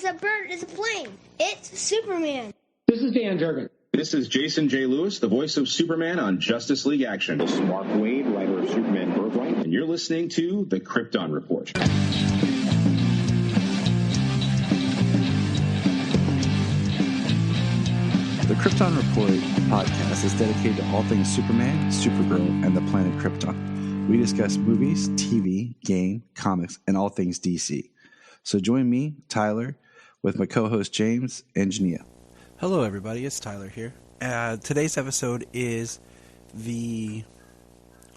It's a bird. It's a plane. It's Superman. This is Dan Jurgen. This is Jason J. Lewis, the voice of Superman on Justice League Action. This is Mark Wade, writer of Superman Birthright. And you're listening to the Krypton Report. The Krypton Report podcast is dedicated to all things Superman, Supergirl, and the planet Krypton. We discuss movies, TV, game, comics, and all things DC. So join me, Tyler, with my co-host James and Jania. Hello, everybody. It's Tyler here. Today's episode is the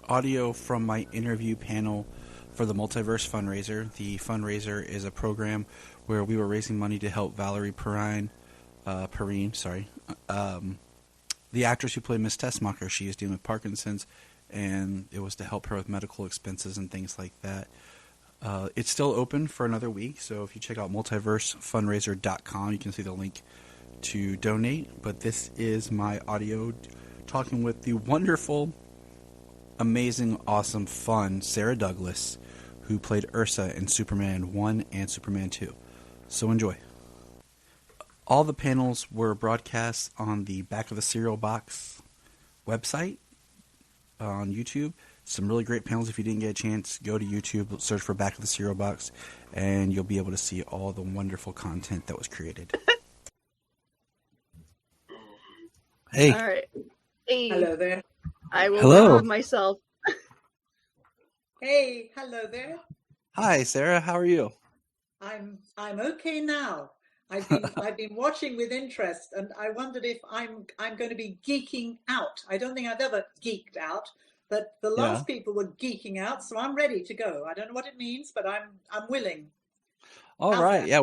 audio from my interview panel for the Multiverse Fundraiser. The fundraiser is a program where we were raising money to help Valerie Perrine, the actress who played Miss Tessmacher. She is dealing with Parkinson's, and it was to help her with medical expenses and things like that. It's still open for another week, so if you check out multiversefundraiser.com, you can see the link to donate. But this is my audio talking with the wonderful, amazing, awesome, fun Sarah Douglas, who played Ursa in Superman 1 and Superman 2. So enjoy. All the panels were broadcast on the Back of the Cereal Box website on YouTube. Some really great panels. If you didn't get a chance, go to YouTube, search for Back of the Cereal Box, and you'll be able to see all the wonderful content that was created. Hey. All right. Hey. Hello there. I will Hello. remove myself. Hey, hello there. Hi, Sarah. How are you? I'm okay now. I've been watching with interest, and I wondered if I'm going to be geeking out. I don't think I've ever geeked out, but the last people were geeking out, so I'm ready to go. I don't know what it means, but I'm willing. All right. Yeah,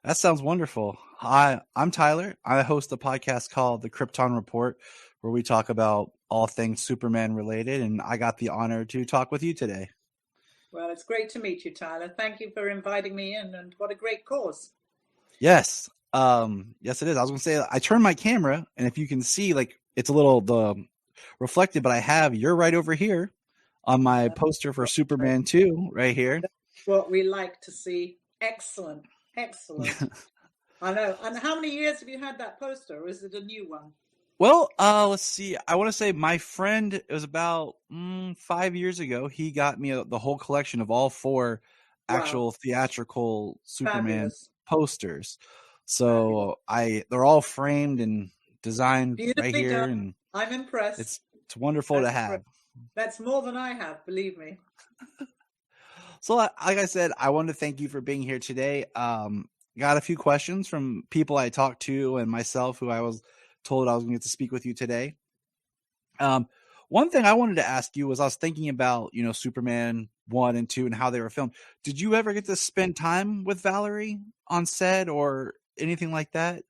that sounds wonderful. Hi, I'm Tyler. I host a podcast called The Krypton Report, where we talk about all things Superman related, and I got the honor to talk with you today. Well, it's great to meet you, Tyler. Thank you for inviting me in, and what a great cause. Yes. Yes, it is. I was going to say, I turned my camera, and if you can see, like, it's a little reflected, but you're right over here on my poster for Superman 2 right here. That's what we like to see. Excellent. Excellent. I know. And how many years have you had that poster, or is it a new one? Well, let's see. I want to say my friend, it was about 5 years ago, he got me the whole collection of all 4 actual theatrical Superman posters. So they're all framed and designed right here, and I'm impressed. It's wonderful to have. That's more than I have, believe me. So, like I said, I want to thank you for being here today. Got a few questions from people I talked to and myself, who I was told I was going to get to speak with you today. One thing I wanted to ask you was, I was thinking about, Superman 1 and 2 and how they were filmed. Did you ever get to spend time with Valerie on set or anything like that?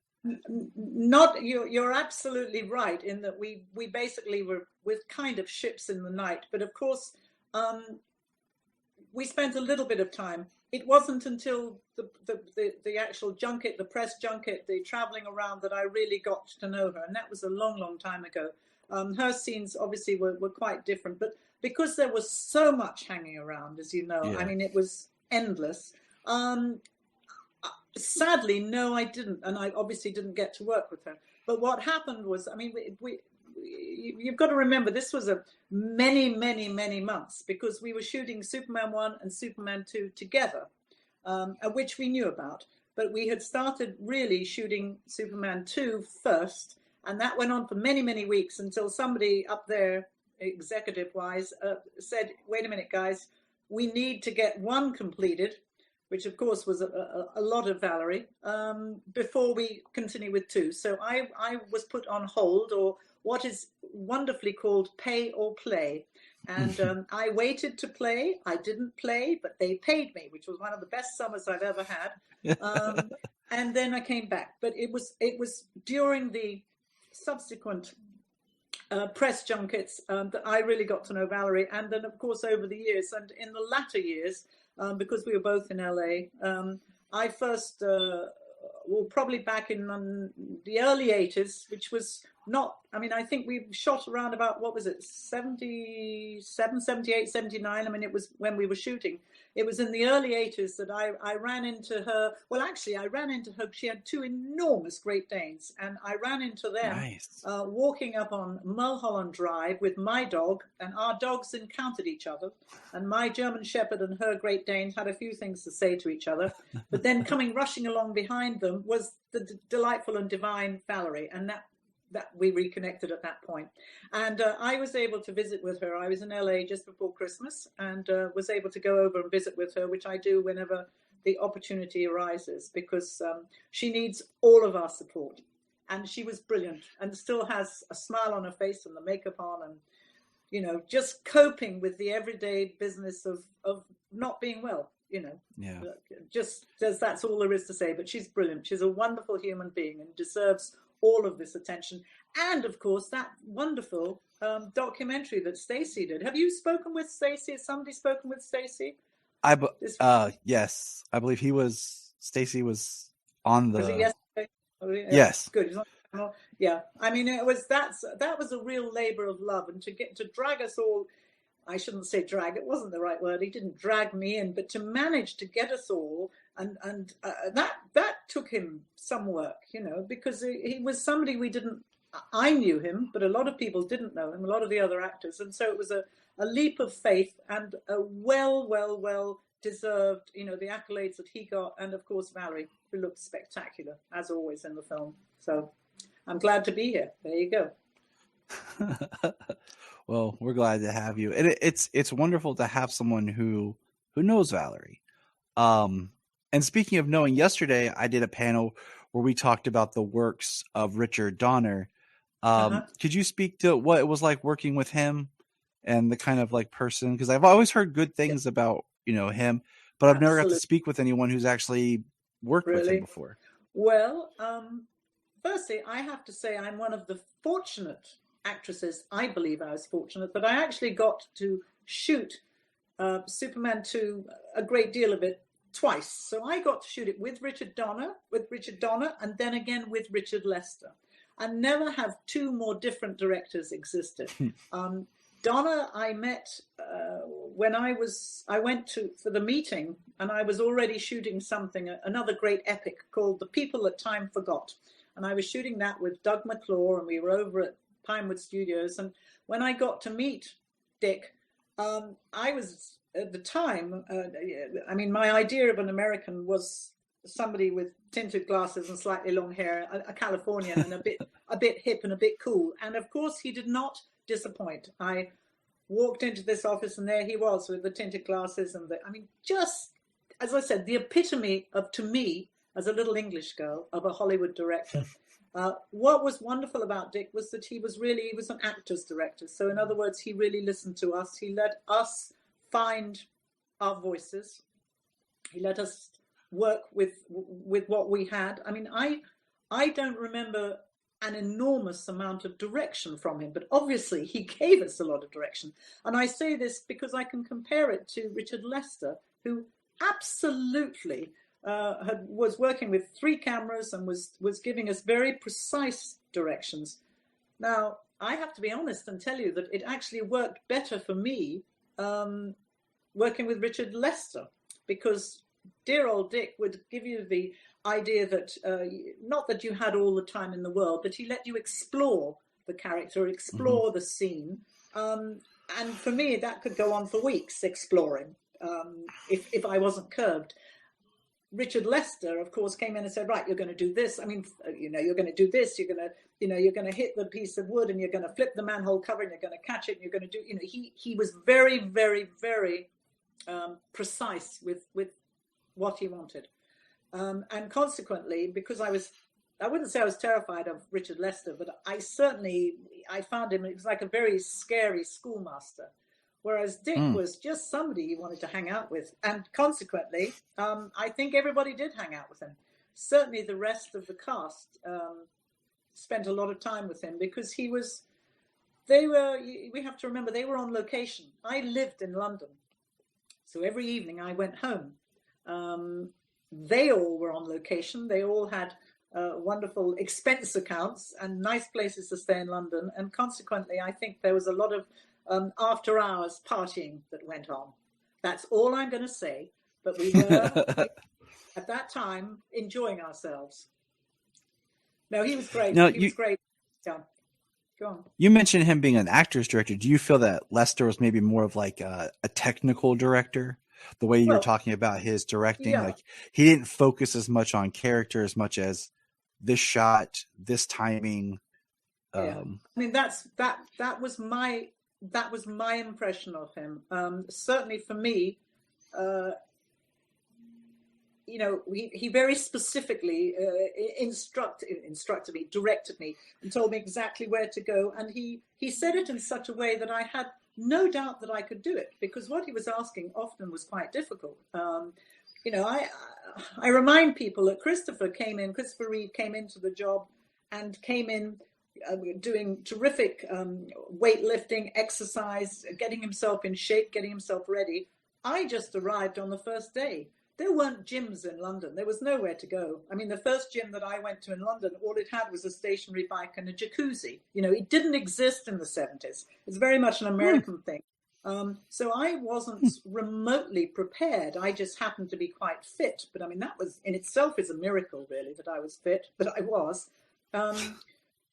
Not, you're absolutely right in that we basically were with kind of ships in the night. But of course, we spent a little bit of time. It wasn't until the actual junket, the press junket, the traveling around, that I really got to know her. And that was a long, long time ago. Her scenes obviously were quite different, but because there was so much hanging around, as you know, I mean, it was endless. Sadly, no, I didn't. And I obviously didn't get to work with her. But what happened was, I mean, you've got to remember, this was a many, many, many months, because we were shooting Superman 1 and Superman 2 together, which we knew about. But we had started really shooting Superman 2 first. And that went on for many, many weeks until somebody up there, executive-wise, said, wait a minute, guys, we need to get 1 completed, which, of course, was a lot of Valerie, before we continue with 2. So I was put on hold, or what is wonderfully called pay or play. And I waited to play. I didn't play, but they paid me, which was one of the best summers I've ever had. And then I came back. But it was during the subsequent press junkets that I really got to know Valerie. And then, of course, over the years, and in the latter years, because we were both in LA, I first, probably back in the early 80s, which was I think we shot around about, what was it, 77, 78, 79. I mean, it was when we were shooting. It was in the early 80s that I ran into her. Well, actually, I ran into her. She had two enormous Great Danes, and I ran into them walking up on Mulholland Drive with my dog, and our dogs encountered each other. And my German Shepherd and her Great Danes had a few things to say to each other. But then coming rushing along behind them was the delightful and divine Valerie, and that we reconnected at that point. And I was able to visit with her. I was in LA just before Christmas and was able to go over and visit with her, which I do whenever the opportunity arises, because she needs all of our support. And she was brilliant and still has a smile on her face and the makeup on and, you know, just coping with the everyday business of not being well, you know. Yeah. That's all there is to say. But she's brilliant. She's a wonderful human being and deserves all of this attention, and of course that wonderful documentary that Stacey did. Have you spoken with Stacey? Has somebody spoken with Stacey? Yes, I believe Stacey was on the. Was it yesterday? Oh, yeah. Yes. Good. Yeah. I mean, that was a real labor of love, and to drag us all. I shouldn't say drag. It wasn't the right word. He didn't drag me in, but to manage to get us all, and that took him some work, you know, because he was somebody we didn't. I knew him, but a lot of people didn't know him. A lot of the other actors, and so it was a leap of faith and a well deserved, you know, the accolades that he got, and of course Valerie, who looked spectacular as always in the film. So I'm glad to be here. There you go. Well, we're glad to have you. And it's wonderful to have someone who knows Valerie. And speaking of knowing, yesterday I did a panel where we talked about the works of Richard Donner. Could you speak to what it was like working with him and the kind of like person? Because I've always heard good things about, you know, him, but I've never got to speak with anyone who's actually worked with him before. Well, firstly, I have to say I'm one of the fortunate actresses. I believe I was fortunate that I actually got to shoot Superman 2, a great deal of it, twice. So I got to shoot it with Richard Donner, and then again with Richard Lester. And never have two more different directors existed. Donner, I met when I went for the meeting, and I was already shooting something, another great epic called The People That Time Forgot. And I was shooting that with Doug McClure, and we were over at Pinewood Studios. And when I got to meet Dick, I was at the time, I mean, my idea of an American was somebody with tinted glasses and slightly long hair, a Californian, and a bit hip and a bit cool. And of course, he did not disappoint. I walked into this office, and there he was with the tinted glasses, and just as I said, the epitome of, to me, as a little English girl, of a Hollywood director. What was wonderful about Dick was that he was an actor's director. So in other words, he really listened to us. He let us find our voices. He let us work with what we had. I mean, I don't remember an enormous amount of direction from him, but obviously he gave us a lot of direction. And I say this because I can compare it to Richard Lester, who absolutely was working with 3 cameras and was giving us very precise directions. Now, I have to be honest and tell you that it actually worked better for me working with Richard Lester, because dear old Dick would give you the idea that, not that you had all the time in the world, but he let you explore the character, explore the scene. And for me, that could go on for weeks, exploring, if I wasn't curbed. Richard Lester, of course, came in and said, right, you're going to do this. I mean, you're going to do this. You're going to hit the piece of wood, and you're going to flip the manhole cover, and you're going to catch it, and you're going to do, he was very, very, very precise with what he wanted. And consequently, because I wouldn't say I was terrified of Richard Lester, but I found him, it was like a very scary schoolmaster. Whereas Dick was just somebody you wanted to hang out with. And consequently, I think everybody did hang out with him. Certainly the rest of the cast spent a lot of time with him, because we have to remember, they were on location. I lived in London. So every evening I went home. They all were on location. They all had wonderful expense accounts and nice places to stay in London. And consequently, I think there was a lot of after hours partying that went on. That's all I'm going to say. But we were, at that time, enjoying ourselves. No, he was great. No, he was great. Yeah. Go on. You mentioned him being an actor's director. Do you feel that Lester was maybe more of like a technical director? The way you were talking about his directing, like he didn't focus as much on character as much as this shot, this timing. I mean, that was my impression of him. Certainly for me, he very specifically instructed me, directed me, and told me exactly where to go. And he said it in such a way that I had no doubt that I could do it, because what he was asking often was quite difficult. I remind people that Christopher Reeve came into the job and came in doing terrific weightlifting, exercise, getting himself in shape, getting himself ready. I just arrived on the first day. There weren't gyms in London. There was nowhere to go. I mean, the first gym that I went to in London, all it had was a stationary bike and a jacuzzi. It didn't exist in the 70s. It's very much an American thing. So I wasn't remotely prepared. I just happened to be quite fit. But I mean, that was in itself is a miracle, really, that I was fit, but I was.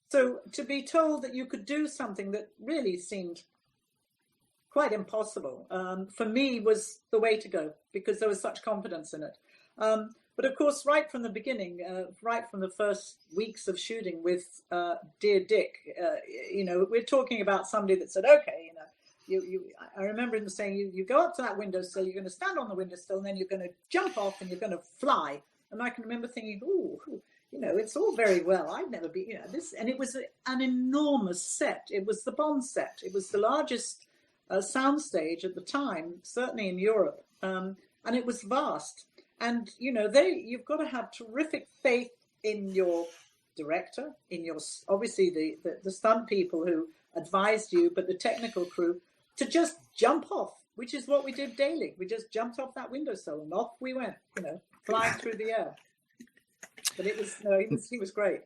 So to be told that you could do something that really seemed quite impossible, for me was the way to go, because there was such confidence in it. But of course, right from the beginning, right from the first weeks of shooting with Dear Dick, we're talking about somebody that said, okay, I remember him saying, you go up to that windowsill, you're going to stand on the windowsill, and then you're going to jump off and you're going to fly. And I can remember thinking, it's all very well. I'd never be, this. And it was an enormous set. It was the Bond set. It was the largest soundstage at the time, certainly in Europe, and it was vast. And you've got to have terrific faith in your director, in your obviously the stunt people who advised you, but the technical crew, to just jump off, which is what we did daily. We just jumped off that windowsill and off we went, flying through the air. But it was he was great.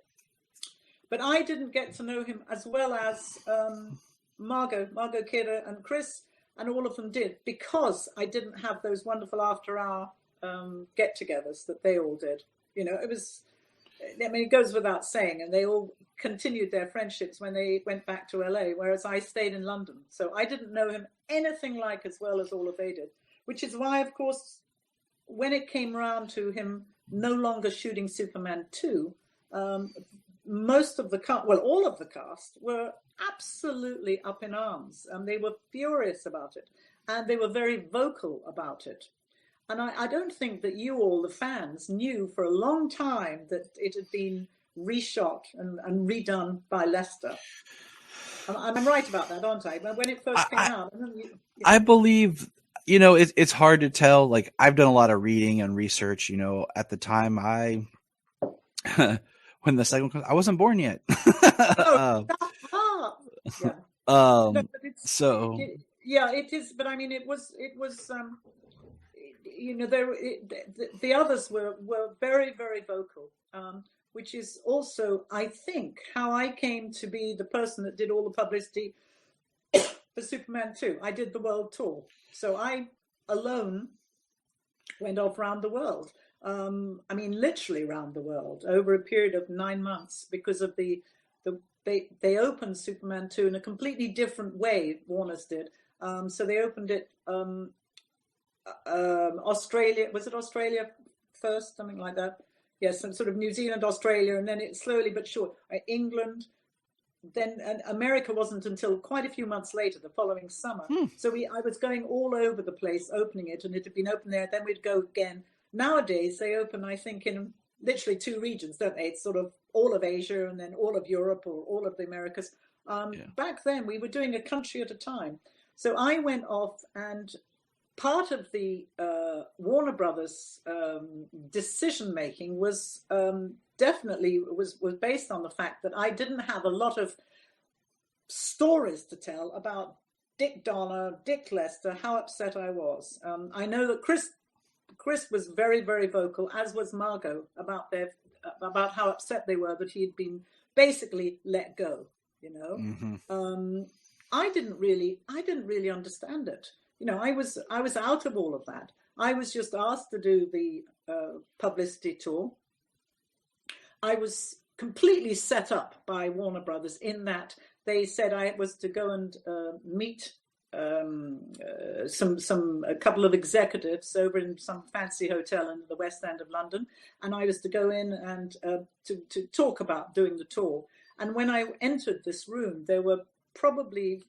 But I didn't get to know him as well as Margot Kidder and Chris, and all of them did, because I didn't have those wonderful after-hour get-togethers that they all did. It was, it goes without saying, and they all continued their friendships when they went back to LA, whereas I stayed in London. So I didn't know him anything like as well as all of they did, which is why, of course, when it came around to him no longer shooting Superman 2, most of the all of the cast were absolutely up in arms, and they were furious about it, and they were very vocal about it. And I don't think that you all, the fans, knew for a long time that it had been reshot and redone by Lester. I'm right about that, aren't I? When it first came out. I believe, it's hard to tell. Like, I've done a lot of reading and research, at the time when the second comes, I wasn't born yet. It is. But I mean, it was. The others were very, very vocal, which is also, I think, how I came to be the person that did all the publicity for Superman 2. I did the world tour, so I alone went off around the world. Literally around the world over a period of 9 months, because of they opened Superman 2 in a completely different way. Warner's did. So they opened it. Australia, was it Australia first, something like that? Yes, and sort of New Zealand, Australia, and then it slowly but sure England. Then America wasn't until quite a few months later, the following summer. So I was going all over the place opening it, and it had been open there. Then we'd go again. Nowadays they open, I think, in literally 2 regions, don't they? It's sort of all of Asia and then all of Europe or all of the Americas. Back then we were doing a country at a time. So I went off, and part of the Warner Brothers decision making was definitely based on the fact that I didn't have a lot of stories to tell about Dick Donner, Dick Lester, how upset I was. I know that Chris was very, very vocal, as was Margot, about their about how upset they were that he had been basically let go. You know, I didn't really understand it. You know, I was out of all of that. I was just asked to do the publicity tour. I was completely set up by Warner Brothers in that they said I was to go and meet a couple of executives over in some fancy hotel in the West End of London, and I was to go in and to talk about doing the tour. And when I entered this room, there were probably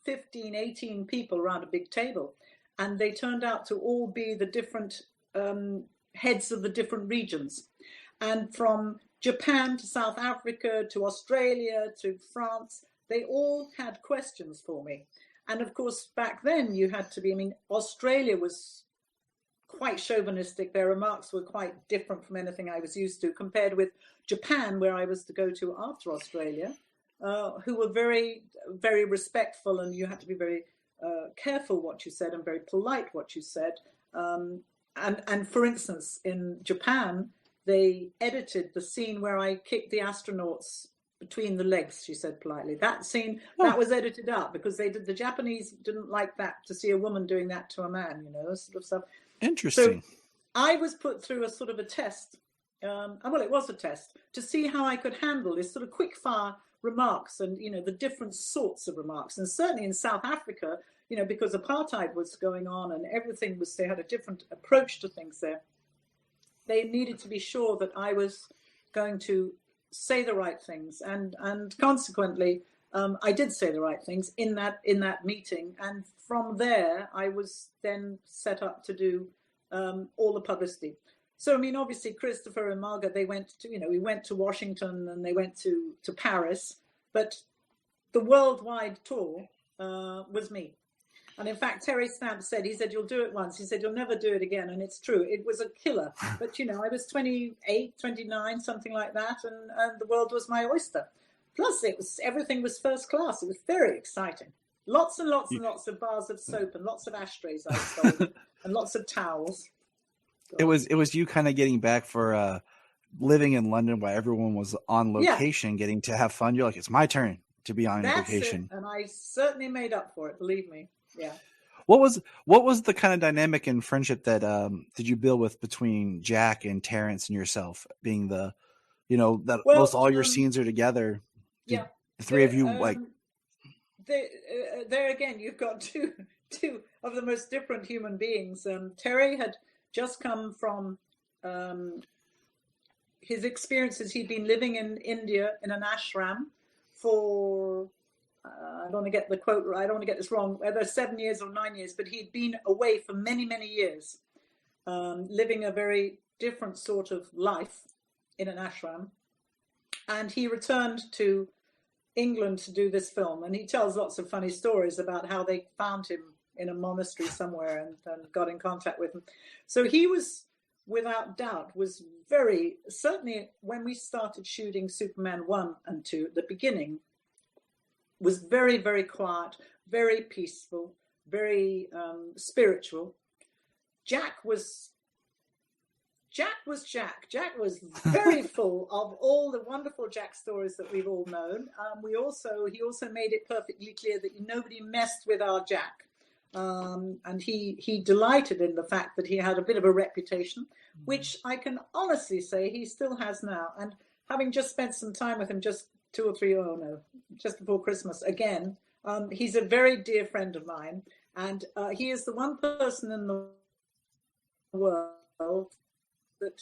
15, 18 people around a big table, and they turned out to all be the different heads of the different regions. And from Japan to South Africa to Australia to France, they all had questions for me. And of course, back then you had to be, I mean, Australia was quite chauvinistic. Their remarks were quite different from anything I was used to, compared with Japan, where I was to go to after Australia, who were very, very respectful, and you had to be very careful what you said and very polite what you said. And for instance, in Japan, they edited the scene where I kicked the astronauts between the legs, she said politely. That scene, that was edited out because the Japanese didn't like that, to see a woman doing that to a man, you know, sort of stuff. Interesting. So I was put through a sort of a test. Well, it was a test to see how I could handle this sort of quick fire remarks and, you know, the different sorts of remarks. And certainly in South Africa, you know, because apartheid was going on and everything was, they had a different approach to things there. They needed to be sure that I was going to say the right things, and consequently, I did say the right things in that meeting. And from there, I was then set up to do all the publicity. So I mean, obviously, Christopher and Margaret, they went to, you know, we went to Washington and they went to Paris, but the worldwide tour was me. And in fact, Terry Stamp said, he said, you'll do it once. He said, you'll never do it again. And it's true. It was a killer. But, you know, I was 28, 29, something like that. And the world was my oyster. Plus, everything was first class. It was very exciting. Lots and lots and lots of bars of soap and lots of ashtrays I sold and lots of towels. It was you kind of getting back for living in London while everyone was on location, getting to have fun. You're like, it's my turn to be on location. It. And I certainly made up for it, believe me. Yeah. What was the kind of dynamic and friendship that did you build with between Jack and Terrence and yourself, being the, you know, that most all your scenes are together? The three of you there again, you've got two of the most different human beings. Terry had just come from his experiences. He'd been living in India in an ashram for I don't want to get the quote right. I don't want to get this wrong. Whether 7 years or 9 years, but he'd been away for many, many years, living a very different sort of life in an ashram. And he returned to England to do this film. And he tells lots of funny stories about how they found him in a monastery somewhere and got in contact with him. So he was, without doubt, was very, certainly when we started shooting Superman 1 and 2 at the beginning, was very, very quiet, very peaceful, very spiritual. Jack was Jack. Jack was very full of all the wonderful Jack stories that we've all known. He also made it perfectly clear that nobody messed with our Jack. And he delighted in the fact that he had a bit of a reputation, which I can honestly say he still has now. And having just spent some time with him just before Christmas again, he's a very dear friend of mine, and he is the one person in the world that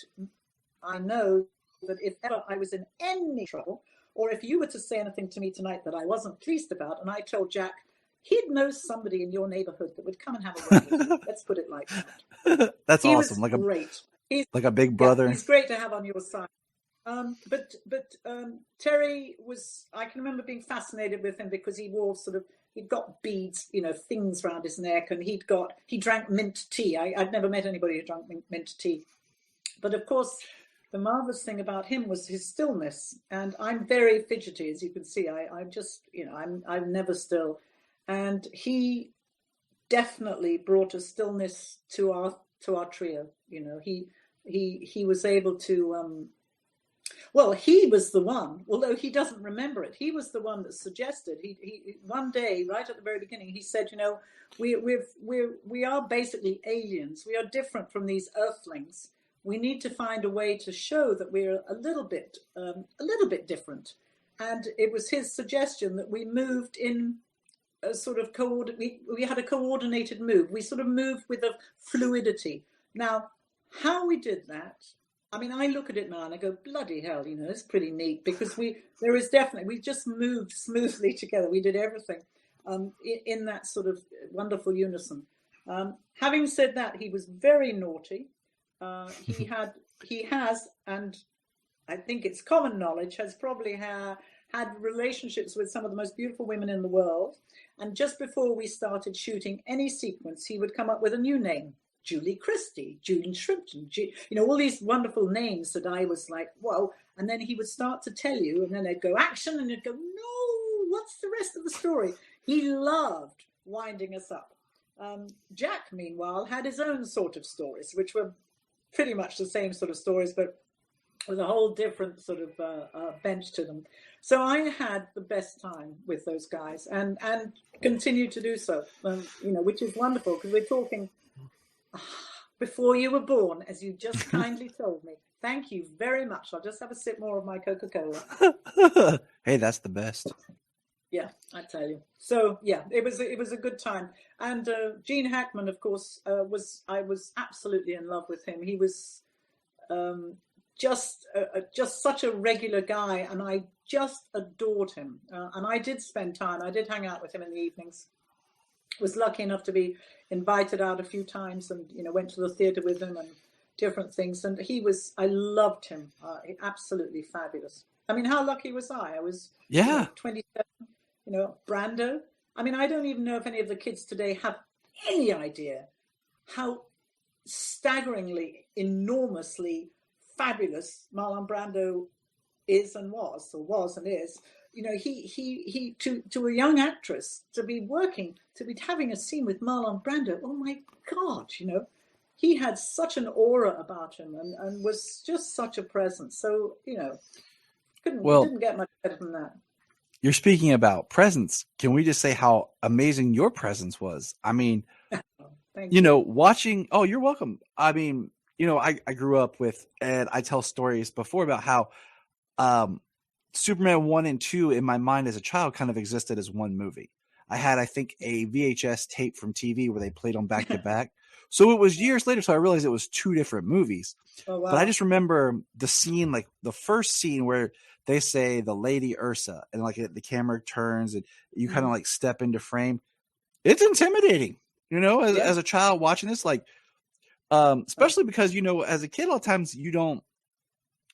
I know that if ever I was in any trouble, or if you were to say anything to me tonight that I wasn't pleased about, and I told Jack, he'd know somebody in your neighborhood that would come and have a word with you. Let's put it like that. That's he awesome. Was great. He's like a big brother. Yeah, he's great to have on your side. But Terry was, I can remember being fascinated with him because he wore he'd got beads, you know, things around his neck, and he drank mint tea. I'd never met anybody who drank mint tea. But of course, the marvelous thing about him was his stillness. And I'm very fidgety, as you can see. I'm just, you know, I'm never still. And he definitely brought a stillness to our trio. You know, he was able to Well, he was the one, although he doesn't remember it. He was the one that suggested. He one day, right at the very beginning, he said, we are basically aliens. We are different from these Earthlings. We need to find a way to show that we're a little bit different. And it was his suggestion that we moved in a sort of we had a coordinated move. We sort of moved with a fluidity. Now, how we did that, I mean, I look at it now and I go, bloody hell, it's pretty neat, because we just moved smoothly together. We did everything in that sort of wonderful unison. Having said that, he was very naughty. He has, and I think it's common knowledge, has probably had relationships with some of the most beautiful women in the world. And just before we started shooting any sequence, he would come up with a new name. Julie Christie, Julie Shrimpton, all these wonderful names that I was like, whoa. And then he would start to tell you, and then they'd go action, and you'd go, no, what's the rest of the story? He loved winding us up. Jack, meanwhile, had his own sort of stories, which were pretty much the same sort of stories, but with a whole different sort of bench to them. So I had the best time with those guys, and continue to do so, which is wonderful, because we're talking before you were born, as you just kindly told me. Thank you very much. I'll just have a sip more of my Coca-Cola. Hey, that's the best. Yeah, I tell you. So yeah, it was a good time. And Gene Hackman, of course, I was absolutely in love with him. He was just such a regular guy, and I just adored him. And I did spend time. I did hang out with him in the evenings. Was lucky enough to be invited out a few times, and went to the theater with him and different things. And I loved him. Absolutely fabulous. I mean, how lucky was I? I was 27. Brando. I mean, I don't even know if any of the kids today have any idea how staggeringly, enormously fabulous Marlon Brando is and was and is. He to a young actress to be having a scene with Marlon Brando. Oh my God, he had such an aura about him and was just such a presence. So, didn't get much better than that. You're speaking about presence. Can we just say how amazing your presence was? I mean, watching. Oh, you're welcome. I mean, I grew up with, and I tell stories before about how Superman 1 and 2 in my mind as a child kind of existed as one movie. I had, I think, a VHS tape from TV where they played them back to back. So it was years later, so I realized it was two different movies. Oh, wow. But I just remember the scene, like the first scene where they say the Lady Ursa, and like the camera turns and you kind of like step into frame. It's intimidating, as a child watching this, like, especially because, as a kid, a lot of times you don't,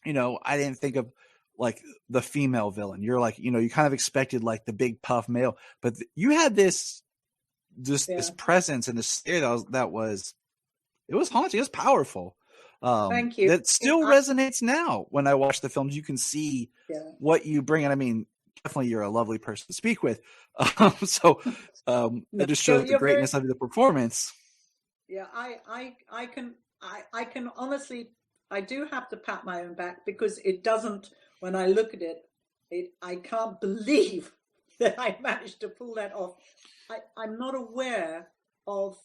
I didn't think of like the female villain. You're like, you kind of expected like the big puff male, but you had this presence and this air that was haunting. It was powerful. Thank you. That still resonates now when I watch the films. You can see what you bring. And I mean, definitely you're a lovely person to speak with. It just shows the greatness of the performance. Yeah, I can honestly, I do have to pat my own back, because it doesn't, when I look at it, I can't believe that I managed to pull that off. I'm not aware of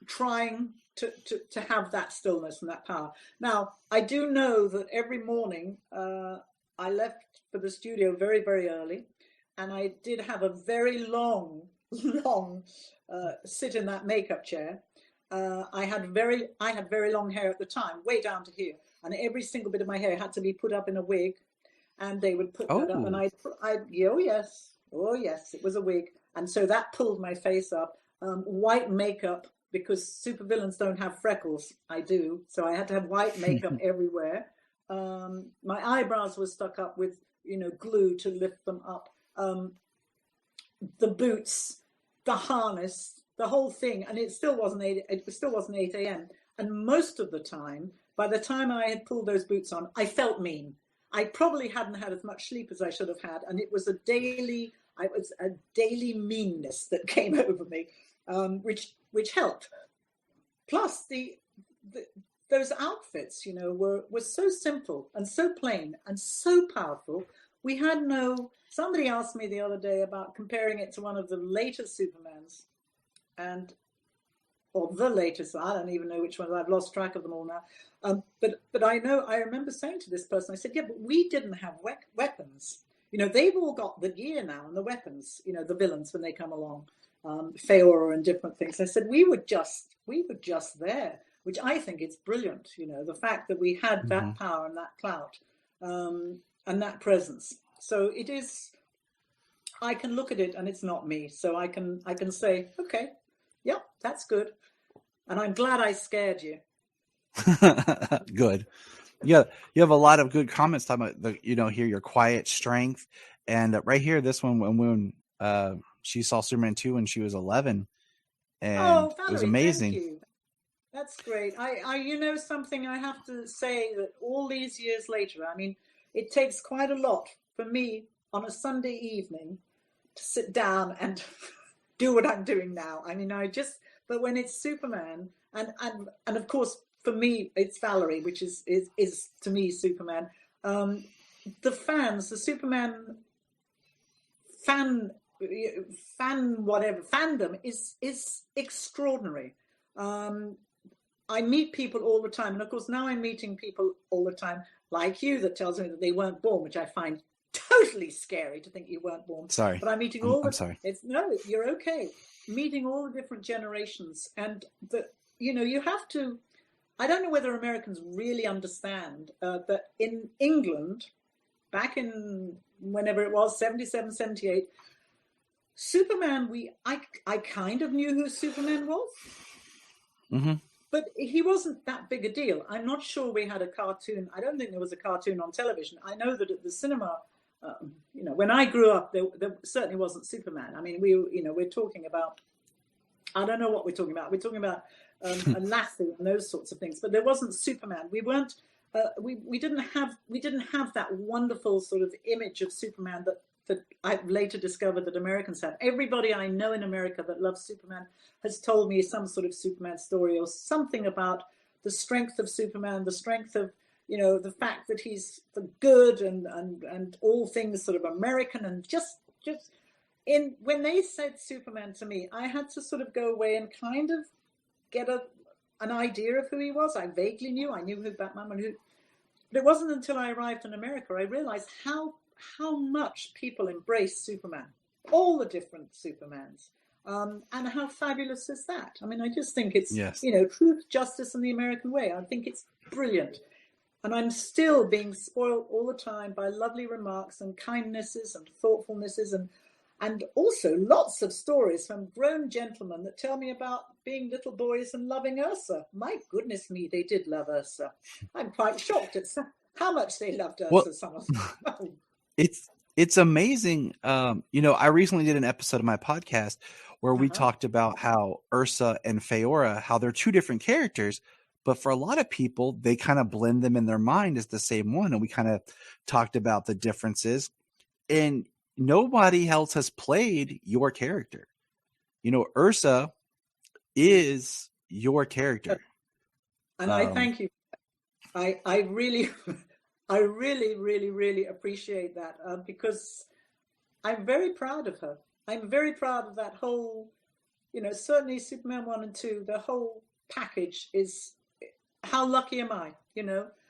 trying to have that stillness and that power. Now, I do know that every morning I left for the studio very, very early, and I did have a very long sit in that makeup chair. I had very long hair at the time, way down to here, and every single bit of my hair had to be put up in a wig, and they would put that up, and oh yes, it was a wig, and so that pulled my face up. White makeup, because supervillains don't have freckles. I do, so I had to have white makeup everywhere. My eyebrows were stuck up with glue to lift them up. The boots, the harness, the whole thing, and it still wasn't 8 a.m. And most of the time, by the time I had pulled those boots on, I felt mean. I probably hadn't had as much sleep as I should have had, and it was a daily meanness that came over me, which helped. Plus the those outfits, were so simple and so plain and so powerful. We had no. Somebody asked me the other day about comparing it to one of the latest Supermans, or the latest. I don't even know which ones. I've lost track of them all now. But I remember saying to this person, I said, yeah, but we didn't have weapons. They've all got the gear now and the weapons. The villains when they come along, Feora and different things. I said we were just there, which I think is brilliant. The fact that we had that power and that clout, and that presence. So it is. I can look at it and it's not me, so I can say, okay, yep, that's good, and I'm glad I scared you. Good. Yeah, you have a lot of good comments talking about here your quiet strength, and right here this one when she saw Superman 2 when she was 11, and Valerie, it was amazing. Thank you. That's great. I something I have to say that all these years later, I mean, it takes quite a lot for me on a Sunday evening to sit down and do what I'm doing now. I mean, but when it's Superman, and of course for me it's Valerie, which is to me Superman. The fans, the Superman fandom is extraordinary. I meet people all the time, and of course now I'm meeting people all the time like you that tells me that they weren't born, which I find totally scary to think you weren't born. Sorry, but I'm meeting I'm sorry. You're okay. Meeting all the different generations, and you have to. I don't know whether Americans really understand that in England, back in whenever it was, 77, 78, Superman. I kind of knew who Superman was. Mm-hmm. But he wasn't that big a deal. I'm not sure we had a cartoon. I don't think there was a cartoon on television. I know that at the cinema, when I grew up, there certainly wasn't Superman. I mean, we're talking about, I don't know what we're talking about. We're talking about a Lassie and those sorts of things. But there wasn't Superman. We weren't. We didn't have that wonderful sort of image of Superman that I've later discovered that Americans have. Everybody I know in America that loves Superman has told me some sort of Superman story or something about the strength of Superman, the strength of, the fact that he's the good and all things sort of American, and just when they said Superman to me, I had to sort of go away and kind of get an idea of who he was. I vaguely knew. I knew who Batman was. But it wasn't until I arrived in America I realized how much people embrace Superman, all the different Supermans, and how fabulous is that? I mean, I just think it's, truth, justice, and the American way. I think it's brilliant. And I'm still being spoiled all the time by lovely remarks and kindnesses and thoughtfulnesses, and also lots of stories from grown gentlemen that tell me about being little boys and loving Ursa. My goodness me, they did love Ursa. I'm quite shocked at how much they loved Ursa. Well, some of them. It's amazing. I recently did an episode of my podcast where we talked about how Ursa and Feora, how they're two different characters, but for a lot of people, they kind of blend them in their mind as the same one. And we kind of talked about the differences, and nobody else has played your character. Ursa is your character. And I thank you. I really, really, really appreciate that because I'm very proud of her. I'm very proud of that whole, certainly Superman 1 and 2, the whole package is, how lucky am I,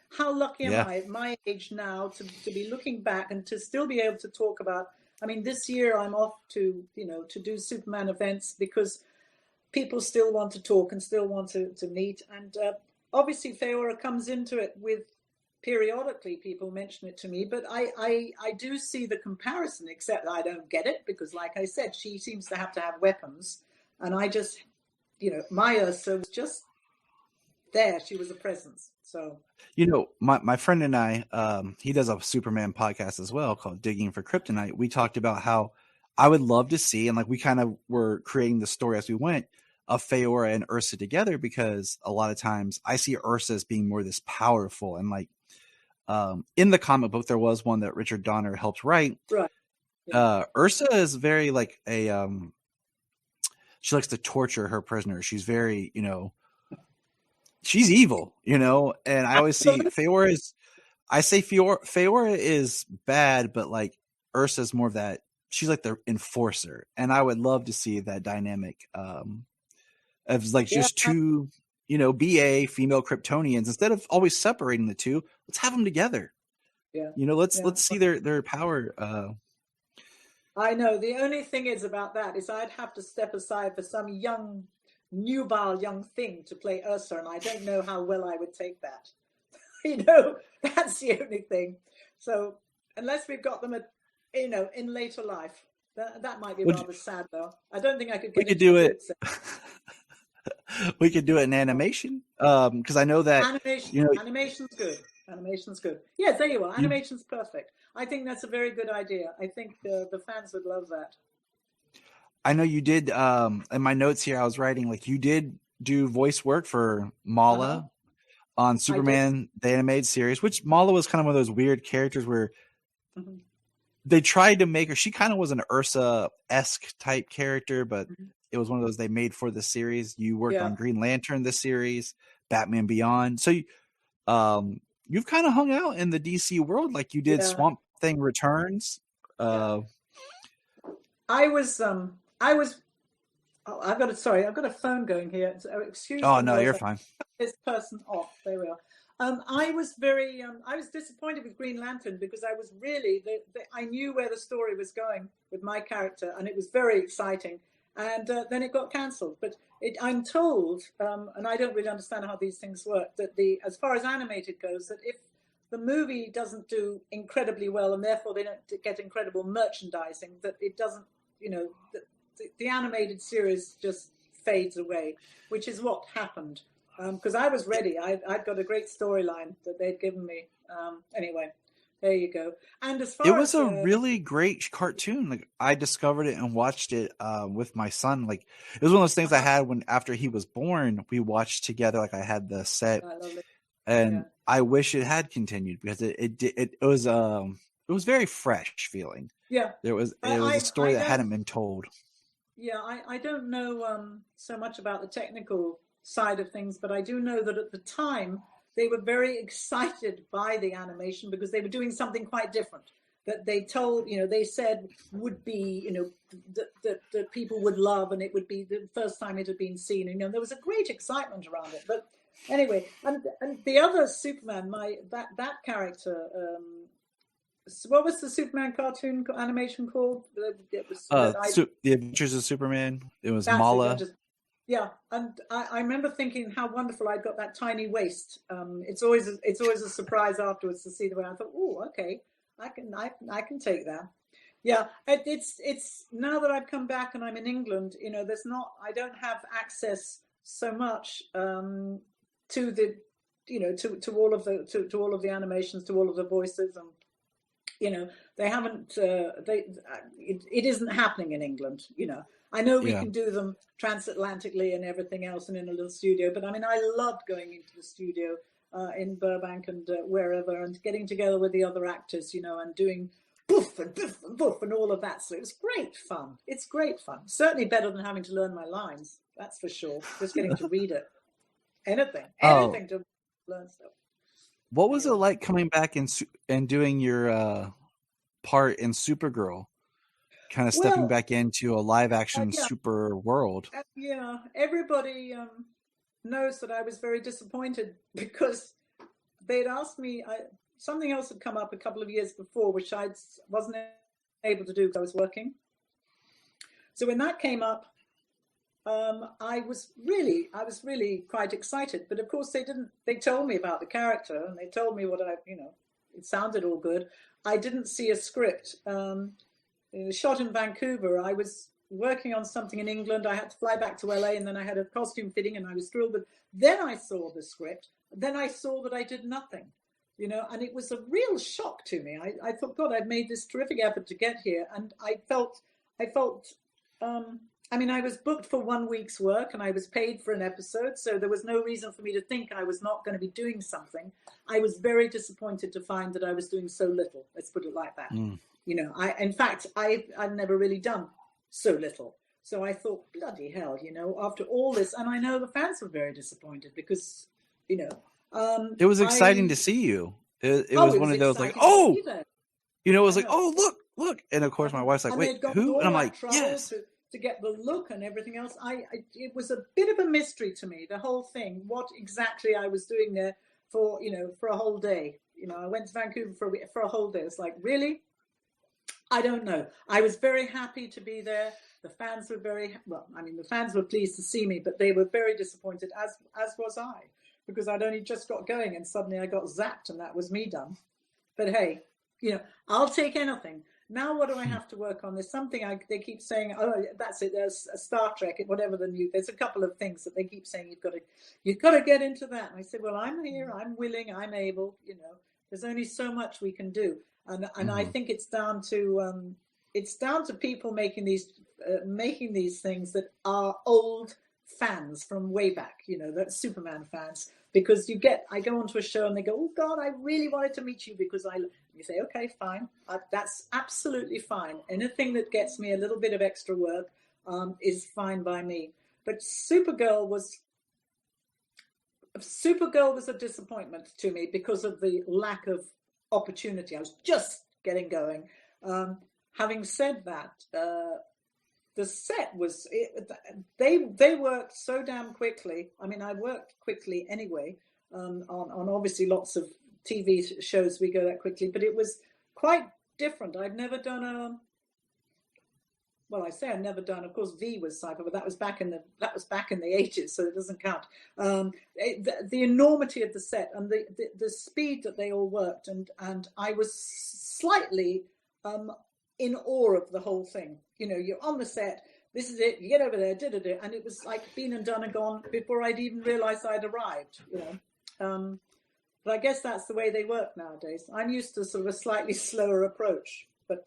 How lucky am I at my age now to be looking back and to still be able to talk about, I mean, this year I'm off to, to do Superman events because people still want to talk and still want to meet. And obviously Feora comes into it with, periodically people mention it to me, but I do see the comparison, except I don't get it because, like I said, she seems to have weapons, and I just, my Ursa was just there. She was a presence. So, my friend and I, he does a Superman podcast as well called Digging for Kryptonite. We talked about how I would love to see, and like we kind of were creating the story as we went, of Feora and Ursa together, because a lot of times I see Ursa as being more this powerful, and like in the comic book there was one that Richard Donner helped write. Right. Yeah. Ursa is very like she likes to torture her prisoners. She's very, she's evil, you know. And I always see Feora is bad, but like Ursa's more of that. She's like the enforcer, and I would love to see that dynamic of like just two, you know, BA female Kryptonians instead of always separating the two. Let's have them together. Yeah, you know, let's see their power. I know. The only thing is about that is I'd have to step aside for some nubile young thing to play Ursa, and I don't know how well I would take that. You know, that's the only thing. So unless we've got them at, you know, in later life, that might be rather sad though. I don't think I could. We could do it. We could do it in animation, because I know that animation's good. Animation's good. Yes, there you are. Animation's perfect. I think that's a very good idea. I think the fans would love that. I know you did. In my notes here, I was writing like you did do voice work for Mala on Superman the animated series, which Mala was kind of one of those weird characters where they tried to make her. She kind of was an Ursa-esque type character, but it was one of those they made for the series. You worked on Green Lantern, the series, Batman Beyond. So you've kind of hung out in the DC world, like you did Swamp Thing Returns. I was. Oh, I've got a phone going here. So excuse me. Oh no, you're fine. This person off. There we are. I was very. I was disappointed with Green Lantern because I was really. I knew where the story was going with my character, and it was very exciting. And then it got cancelled. But I'm told, and I don't really understand how these things work, that as far as animated goes, that if the movie doesn't do incredibly well and therefore they don't get incredible merchandising, that it doesn't, you know, the animated series just fades away, which is what happened. Because I was ready. I'd got a great storyline that they'd given me. Anyway. There you go. And as far it was as, a really great cartoon. Like I discovered it and watched it with my son. Like it was one of those things I had after he was born, we watched together. Like I had the set, and I wish it had continued because it was very fresh feeling. Yeah, it was a story that hadn't been told. Yeah, I don't know so much about the technical side of things, but I do know that at the time, they were very excited by the animation because they were doing something quite different that they told, you know, they said would be, you know, that people would love, and it would be the first time it had been seen. And, you know, there was a great excitement around it. But anyway, and the other Superman, that character, what was the Superman cartoon animation called? It was The Adventures of Superman. It was Mala. Yeah, and I remember thinking how wonderful I'd got that tiny waist. It's always a surprise afterwards to see the way I thought, oh, okay, I can take that. Yeah, it's now that I've come back and I'm in England, you know, I don't have access so much to the, you know, to all of the animations, to all of the voices, and you know, they haven't. It isn't happening in England, you know. I know we can do them transatlantically and everything else and in a little studio, but I mean, I loved going into the studio in Burbank and wherever and getting together with the other actors, you know, and doing boof and boof and boof and all of that. So it was great fun. It's great fun. Certainly better than having to learn my lines. That's for sure. Just getting to read it. Anything to learn stuff. What was it like coming back and doing your part in Supergirl? Kind of stepping back into a live action super world. Yeah, everybody knows that I was very disappointed because they'd asked me, something else had come up a couple of years before, which I wasn't able to do because I was working. So when that came up, I was really quite excited. But of course they told me about the character and they told me it sounded all good. I didn't see a script. It was shot in Vancouver. I was working on something in England. I had to fly back to LA and then I had a costume fitting and I was thrilled. But then I saw the script. Then I saw that I did nothing, you know, and it was a real shock to me. I thought, God, I've made this terrific effort to get here. And I felt, I mean, I was booked for 1 week's work and I was paid for an episode. So there was no reason for me to think I was not going to be doing something. I was very disappointed to find that I was doing so little. Let's put it like that. You know, I've never really done so little. So I thought, bloody hell, you know, after all this, and I know the fans were very disappointed because you know. It was exciting to see you. It was one of those like, oh, it was like, oh, look. And of course, my wife's like, wait, who? And I'm like, yes. To get the look and everything else, it was a bit of a mystery to me, the whole thing, what exactly I was doing there for, for a whole day. I went to Vancouver for a whole day. It's like, really? I don't know. I was very happy to be there. The fans were the fans were pleased to see me, but they were very disappointed, as was I, because I'd only just got going and suddenly I got zapped and that was me done. But hey, I'll take anything. Now what do I have to work on? There's something they keep saying, oh, that's it, there's a Star Trek, whatever there's a couple of things that they keep saying, you've got to get into that. And I said, well, I'm here, I'm willing, I'm able, there's only so much we can do. And I think it's down to people making these things that are old fans from way back, that Superman fans, because I go onto a show and they go, oh God, I really wanted to meet you because you say, okay, fine. That's absolutely fine. Anything that gets me a little bit of extra work is fine by me. But Supergirl was a disappointment to me because of the lack of opportunity. I was just getting going. Having said that, the set was, they worked so damn quickly. I mean, I worked quickly anyway, on obviously lots of TV shows we go that quickly, but it was quite different. I'd never done I'd never done, of course, V was sci-fi, but that was back in the 80s, so it doesn't count. The enormity of the set and the speed that they all worked, and I was slightly in awe of the whole thing. You're on the set, this is it, you get over there, and it was like been and done and gone before I'd even realized I'd arrived, But I guess that's the way they work nowadays. I'm used to sort of a slightly slower approach, but,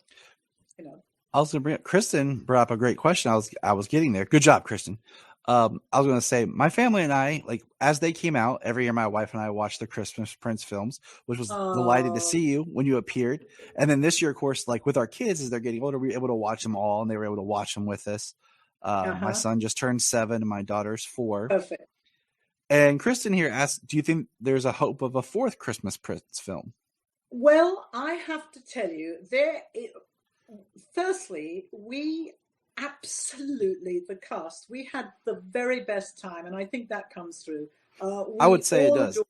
I was going to bring up, Kristen brought up a great question. I was getting there. Good job, Kristen. I was going to say, my family and I, like, as they came out, every year my wife and I watched the Christmas Prince films, which was delighted to see you when you appeared. And then this year, of course, like with our kids, as they're getting older, we were able to watch them all, and they were able to watch them with us. My son just turned 7, and my daughter's 4. Perfect. And Kristen here asked, do you think there's a hope of a 4th Christmas Prince film? Well, I have to tell you, firstly, we absolutely, the cast, we had the very best time, and I think that comes through. I would say it does.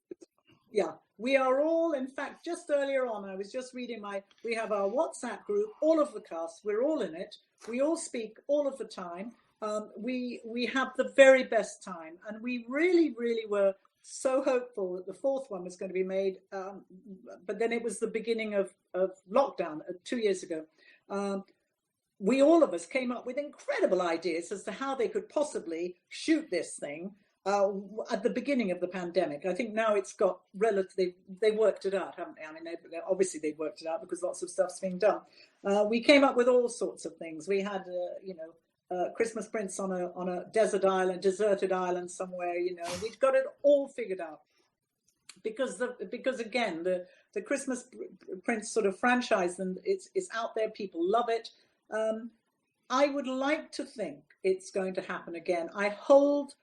Yeah, we are all, in fact, just earlier on, I was just reading we have our WhatsApp group, all of the cast, we're all in it. We all speak all of the time. We have the very best time, and we really, really were so hopeful that the 4th one was going to be made, but then it was the beginning of lockdown 2 years ago. All of us came up with incredible ideas as to how they could possibly shoot this thing at the beginning of the pandemic. I think now it's got they worked it out, haven't they? I mean, obviously they've worked it out because lots of stuff's being done. We came up with all sorts of things. We had, Christmas Prince on a deserted island somewhere. We'd got it all figured out. Because again, the Christmas Prince sort of franchise, and it's out there, people love it. I would like to think it's going to happen again. I hold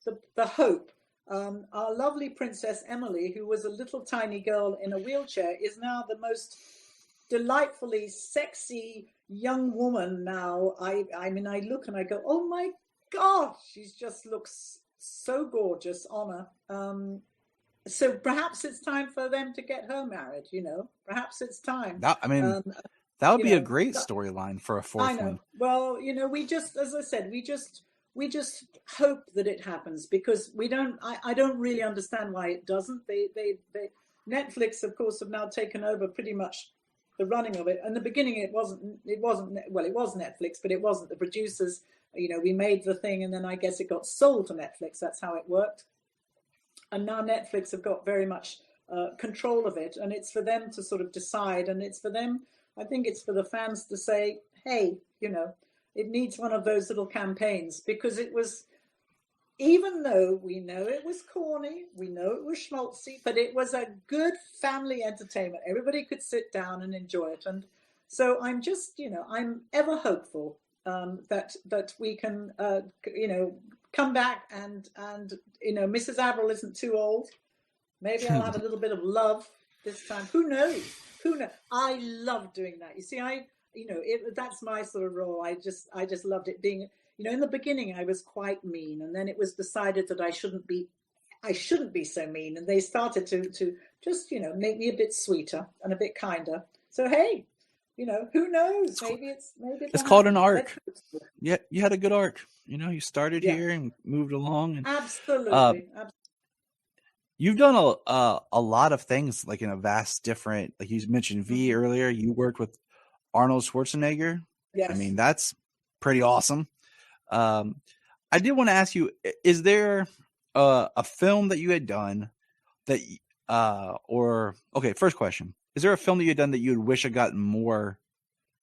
the hope. Our lovely Princess Emily, who was a little tiny girl in a wheelchair, is now the most delightfully sexy young woman now. I mean, I look and I go, oh my God, she just looks so gorgeous on her. So perhaps it's time for them to get her married, Perhaps it's time. That would be a great storyline for a 4th I know. one. Well, we just, as I said, we just hope that it happens, because I don't really understand why it doesn't. They Netflix, of course, have now taken over pretty much the running of it. In the beginning, it was Netflix, but it wasn't. The producers, we made the thing, and then I guess it got sold to Netflix. That's how it worked. And now Netflix have got very much control of it, and it's for them to sort of decide, and it's for them, I think it's for the fans to say, hey, it needs one of those little campaigns, because it was, even though we know it was corny, we know it was schmaltzy, but it was a good family entertainment. Everybody could sit down and enjoy it. And so I'm just, I'm ever hopeful that we can, come back and Mrs. Averill isn't too old. Maybe I'll have a little bit of love this time. Who knows? Who knows? I love doing that. You see, that's my sort of role. I just loved it being, in the beginning I was quite mean, and then it was decided that I shouldn't be so mean, and they started to just, make me a bit sweeter and a bit kinder. So hey, who knows? Maybe it's called an arc. Yeah, you had a good arc. You started here and moved along. And, absolutely. You've done a lot of things, like in a vast different, like you mentioned V earlier. You worked with Arnold Schwarzenegger. Yes. I mean, that's pretty awesome. I did want to ask you, is there a film that you had done that, first question, is there a film that you had done that you would wish had gotten more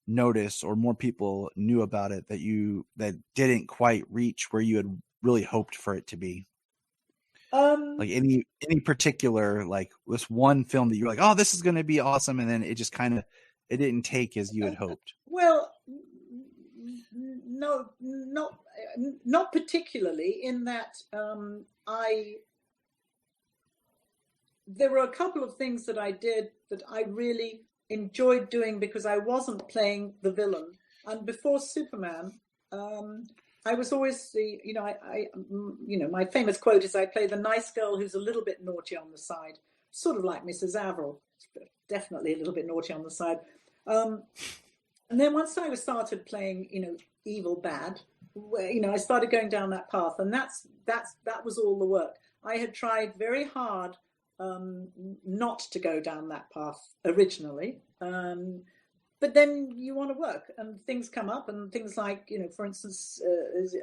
notice or more people knew about it that didn't quite reach where you had really hoped for it to be? Like any particular, like this one film that you're like, oh, this is going to be awesome, and then it just kind of it didn't take as you had hoped. Well, no, not particularly. In that, there were a couple of things that I did that I really enjoyed doing because I wasn't playing the villain. And before Superman, I was always my famous quote is, I play the nice girl who's a little bit naughty on the side, sort of like Mrs. Averill, definitely a little bit naughty on the side. And then once I started playing, evil bad, I started going down that path, and that was all the work. I had tried very hard not to go down that path originally. But then you want to work, and things come up, and things like, for instance,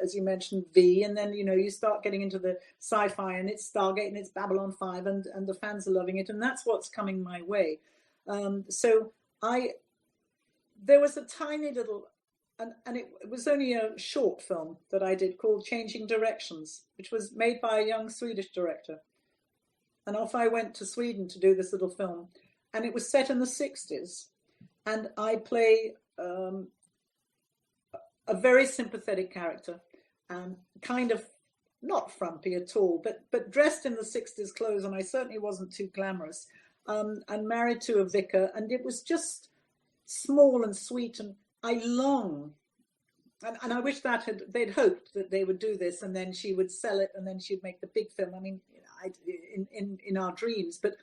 as you mentioned, V, and then, you start getting into the sci-fi, and it's Stargate, and it's Babylon 5, and the fans are loving it, and that's what's coming my way. So there was a tiny little, and it was only a short film that I did called Changing Directions, which was made by a young Swedish director. And off I went to Sweden to do this little film, and it was set in the 60s. And I play a very sympathetic character, and kind of not frumpy at all, but dressed in the 60s clothes, and I certainly wasn't too glamorous, and married to a vicar, and it was just small and sweet, and I long, and I wish they'd hoped that they would do this, and then she would sell it, and then she'd make the big film. I mean, in our dreams, but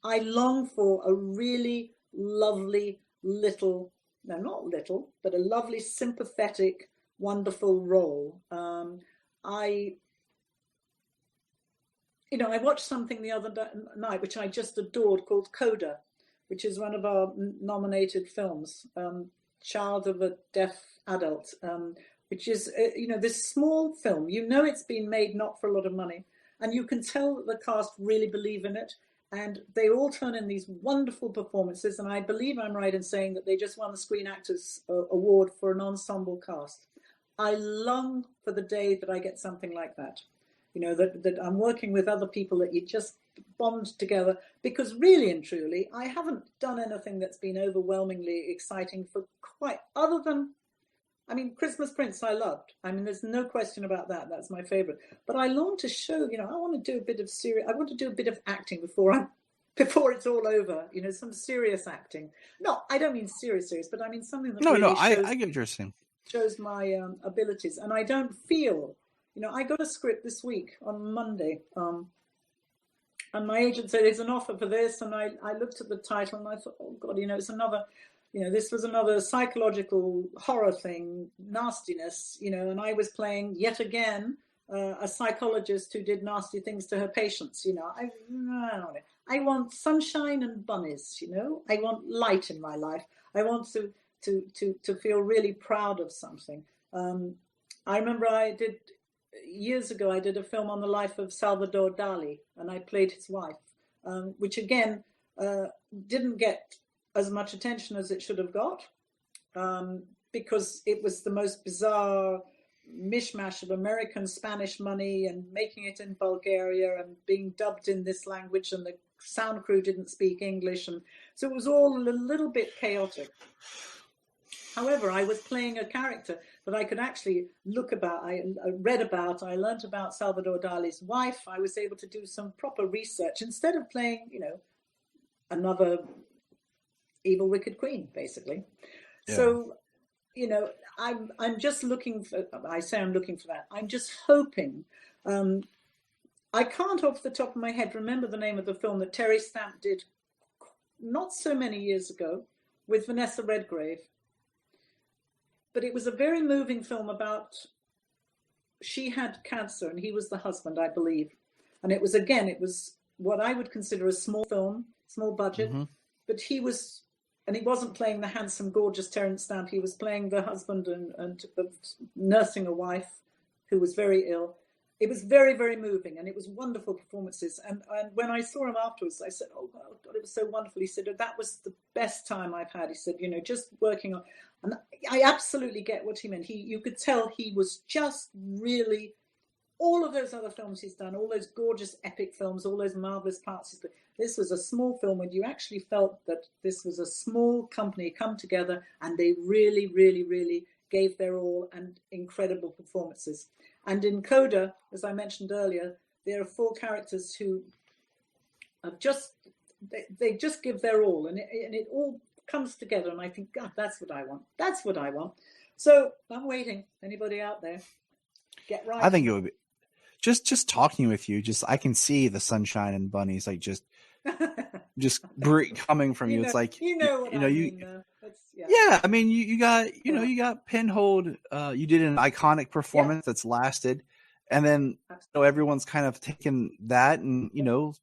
I long for a really lovely little, no, not little, but a lovely, sympathetic, wonderful role. I watched something the other night which I just adored called Coda, which is one of our nominated films, Child of a Deaf Adult, which is, this small film. It's been made not for a lot of money, and you can tell that the cast really believe in it. And they all turn in these wonderful performances. And I believe I'm right in saying that they just won the Screen Actors Award for an ensemble cast. I long for the day that I get something like that. That I'm working with other people that you just bond together. Because really and truly, I haven't done anything that's been overwhelmingly exciting for other than, Christmas Prince I loved. There's no question about that. That's my favorite. But I long to show, I want to do a bit of I want to do a bit of acting before it's all over. Some serious acting. No, I don't mean serious, but I mean something that I get what you're saying. Shows my abilities. And I don't feel, I got a script this week on Monday. And my agent said, there's an offer for this. And I looked at the title and I thought, oh God, it's another, this was another psychological horror thing, nastiness, and I was playing yet again a psychologist who did nasty things to her patients. I want sunshine and bunnies. I want light in my life. I want to feel really proud of something. I remember years ago I did a film on the life of Salvador Dali, and I played his wife, which again didn't get as much attention as it should have got, because it was the most bizarre mishmash of American Spanish money and making it in Bulgaria and being dubbed in this language, and the sound crew didn't speak English, and so it was all a little bit chaotic. However, I was playing a character that I could actually look about. I read about, I learned about Salvador Dali's wife. I was able to do some proper research instead of playing, another evil, wicked queen, basically. Yeah. So, I'm just looking for, I say I'm looking for that. I'm just hoping, I can't off the top of my head remember the name of the film that Terry Stamp did not so many years ago with Vanessa Redgrave. But it was a very moving film about, she had cancer and he was the husband, I believe. And it was what I would consider a small film, small budget, but he wasn't playing the handsome, gorgeous Terence Stamp. He was playing the husband and nursing a wife who was very ill. It was very, very moving, and it was wonderful performances. And when I saw him afterwards, I said, oh, God, it was so wonderful. He said, that was the best time I've had. He said, just working on, and I absolutely get what he meant. You could tell he was just really, all of those other films he's done, all those gorgeous epic films, all those marvelous parts. This was a small film when you actually felt that this was a small company come together, and they really, really, really gave their all, and incredible performances. And in Coda, as I mentioned earlier, there are 4 characters who have they just give their all, and it all comes together. And I think, God, that's what I want. That's what I want. So I'm waiting. Anybody out there, get right. I think it would be just talking with you. I can see the sunshine and bunnies just coming from you. It's like yeah. I mean, you got Pinhold. You did an iconic performance that's lasted, and then everyone's kind of taken that and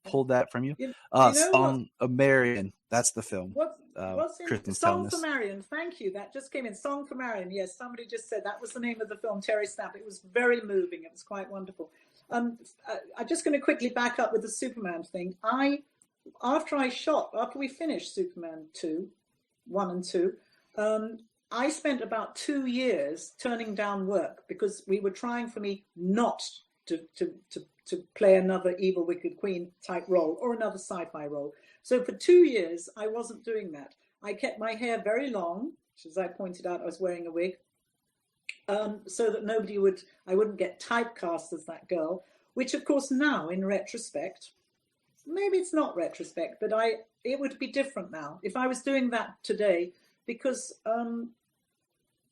pulled that from you. Song of Marion. That's the film. What's in Song for Marion? Thank you. That just came in. Song for Marion. Yes, somebody just said that was the name of the film. Terry Stamp. It was very moving. It was quite wonderful. I'm just going to quickly back up with the Superman thing. After we finished Superman 1 and 2, I spent about 2 years turning down work because we were trying for me not to play another evil, wicked queen type role or another sci-fi role. So for 2 years, I wasn't doing that. I kept my hair very long, which, as I pointed out, I was wearing a wig, so that I wouldn't get typecast as that girl, which of course now in retrospect, maybe it's not retrospect, but it would be different now if I was doing that today, because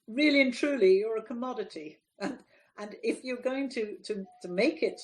really and truly you're a commodity, and if you're going to make it,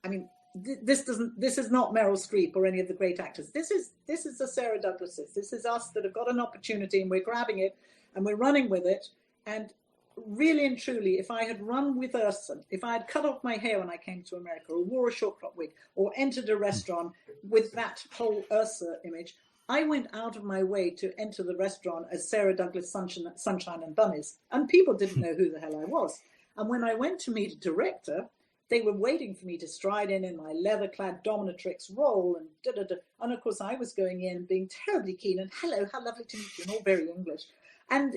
I mean, this is not Meryl Streep or any of the great actors. This is the Sarah Douglases. This is us that have got an opportunity and we're grabbing it and we're running with it. And really and truly, if I had run with Ursa, if I had cut off my hair when I came to America, or wore a short crop wig, or entered a restaurant with that whole Ursa image, I went out of my way to enter the restaurant as Sarah Douglas Sunshine and Bunnies, and people didn't know who the hell I was. And when I went to meet a director, they were waiting for me to stride in my leather-clad dominatrix role, and da-da-da. And of course, I was going in being terribly keen, and hello, how lovely to meet you, and all very English. And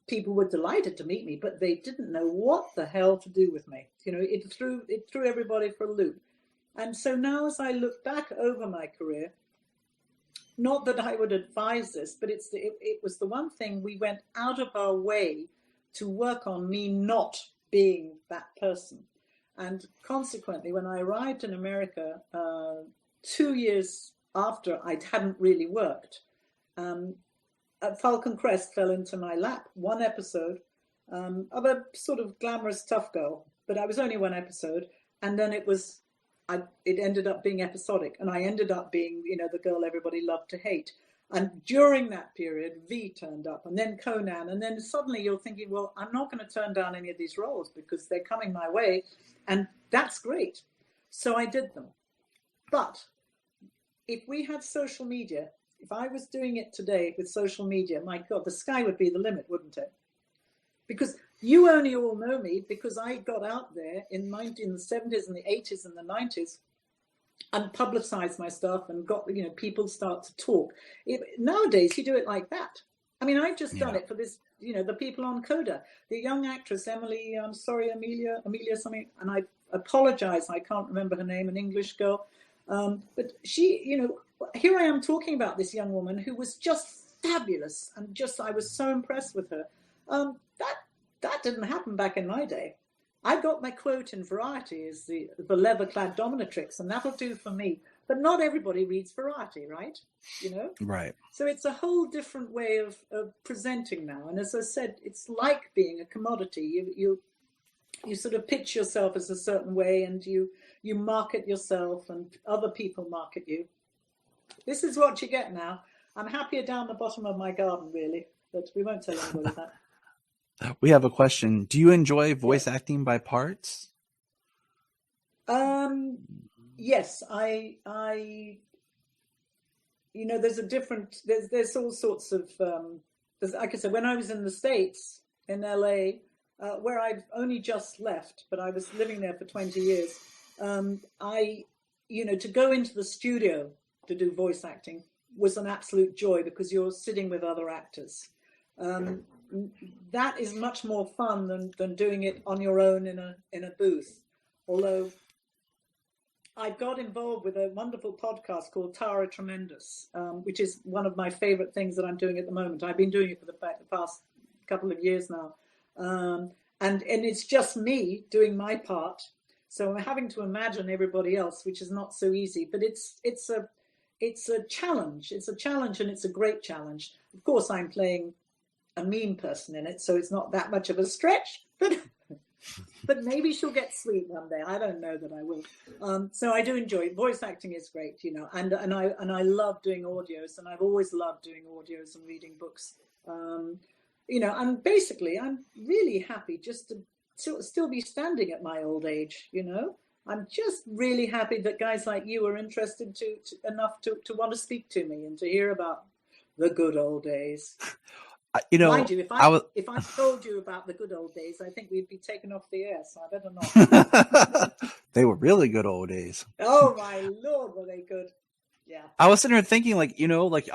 people were delighted to meet me, but they didn't know what the hell to do with me. It threw everybody for a loop. And so now, as I look back over my career, not that I would advise this, but it was the one thing we went out of our way to work on, me not being that person. And consequently, when I arrived in America 2 years after I hadn't really worked, Falcon Crest fell into my lap. One episode of a sort of glamorous tough girl, but I was only one episode, and then it ended up being episodic, and I ended up being the girl everybody loved to hate. And during that period, V turned up, and then Conan, and then suddenly you're thinking, well, I'm not going to turn down any of these roles because they're coming my way, and that's great. So I did them. But if we had social media, if I was doing it today with social media, my God, the sky would be the limit, wouldn't it? Because you only all know me because I got out there in the 70s and the 80s and the 90s and publicized my stuff and got, people start to talk. Nowadays, you do it like that. I mean, I've just done it for this, the people on Coda, the young actress, Amelia something, and I apologize, I can't remember her name, an English girl. But she, here I am talking about this young woman who was just fabulous, and I was so impressed with her. That didn't happen back in my day. I got my quote in Variety as the leather-clad dominatrix, and that'll do for me. But not everybody reads Variety, right? You know? Right. So it's a whole different way of presenting now. And as I said, it's like being a commodity. You sort of pitch yourself as a certain way, and you market yourself, and other people market you. This is what you get now. I'm happier down the bottom of my garden, really, but we won't tell anybody that. We have a question. Do you enjoy voice acting by parts? Yes, I there's there's all sorts of, like I said, when I was in the States, in LA, where I've only just left, but I was living there for 20 years, to go into the studio to do voice acting was an absolute joy, because you're sitting with other actors. That is much more fun than doing it on your own in a booth. Although I got involved with a wonderful podcast called Tara Tremendous, which is one of my favorite things that I'm doing at the moment. I've been doing it for the past couple of years now. And it's just me doing my part. So I'm having to imagine everybody else, which is not so easy, but it's a challenge. It's a challenge, and it's a great challenge. Of course, I'm playing a mean person in it, so it's not that much of a stretch, but maybe she'll get sweet one day. I don't know that I will. So I do enjoy it. Voice acting is great, and I love doing audios, and I've always loved doing audios and reading books. And basically I'm really happy just to still be standing at my old age. I'm just really happy that guys like you are interested enough to want to speak to me and to hear about the good old days. Mind you, if I told you about the good old days, I think we'd be taken off the air, so I better not. They were really good old days. Oh my Lord, were they good? Yeah. I was sitting here thinking, I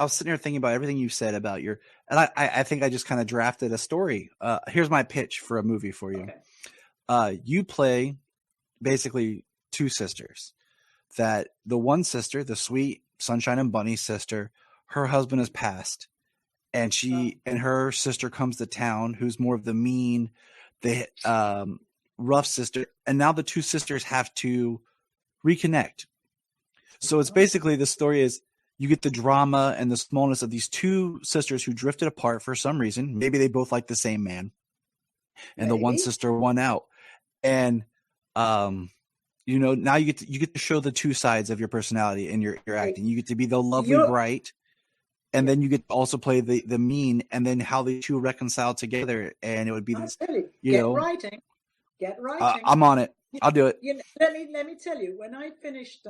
was sitting here thinking about everything you said about and I think I just kind of drafted a story. Here's my pitch for a movie for you. Okay. You play basically two sisters. That the one sister, the sweet Sunshine and Bunny sister, her husband has passed. And and her sister comes to town, who's more of the mean, the rough sister. And now the two sisters have to reconnect. So it's basically, the story is you get the drama and the smallness of these two sisters who drifted apart for some reason. Maybe they both like the same man. And the one sister won out. And, now you get to show the two sides of your personality and your acting. You get to be the lovely bright. And then you get to also play the mean, and then how the two reconcile together, and it would be this. Get writing. I'm on it. I'll do it. Let me tell you. When I finished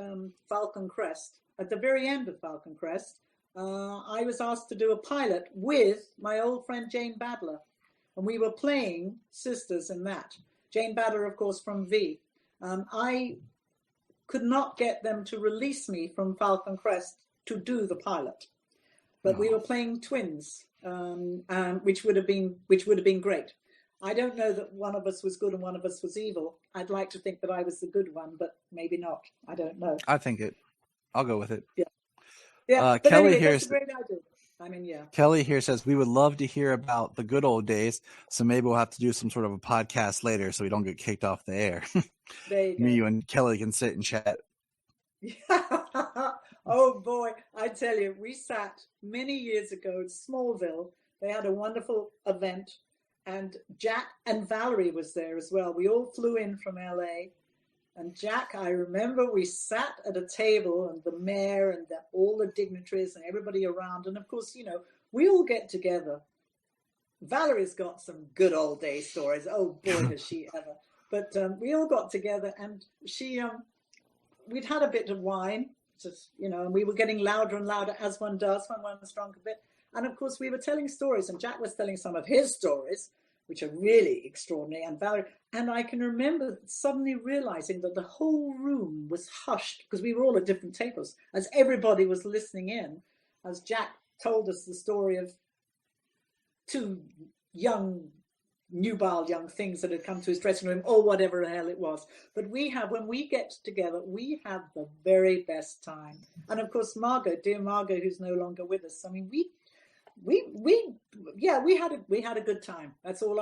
Falcon Crest, at the very end of Falcon Crest, I was asked to do a pilot with my old friend Jane Badler, and we were playing sisters in that. Jane Badler, of course, from V. I could not get them to release me from Falcon Crest to do the pilot. But we were playing twins, which would have been great. I don't know that one of us was good and one of us was evil. I'd like to think that I was the good one, but maybe not. I don't know. I'll go with it. Yeah. Kelly anyway, here. That's a great idea. Kelly here says we would love to hear about the good old days. So maybe we'll have to do some sort of a podcast later, so we don't get kicked off the air. There you go. You and Kelly can sit and chat. Oh boy, I tell you, we sat many years ago in Smallville. They had a wonderful event, and Jack and Valerie was there as well. We all flew in from LA, and Jack, I remember we sat at a table, and the mayor and all the dignitaries and everybody around, and of course, we all get together. Valerie's got some good old day stories. Oh boy, has she ever! But we all got together, and we'd had a bit of wine. And we were getting louder and louder, as one does when one's drunk a bit. And of course, we were telling stories, and Jack was telling some of his stories, which are really extraordinary. And Valerie, and I can remember suddenly realizing that the whole room was hushed, because we were all at different tables, as everybody was listening in, as Jack told us the story of two nubile young things that had come to his dressing room, or whatever the hell it was. But when we get together, we have the very best time. And of course, dear Margot, who's no longer with us. I mean, we had a good time. That's all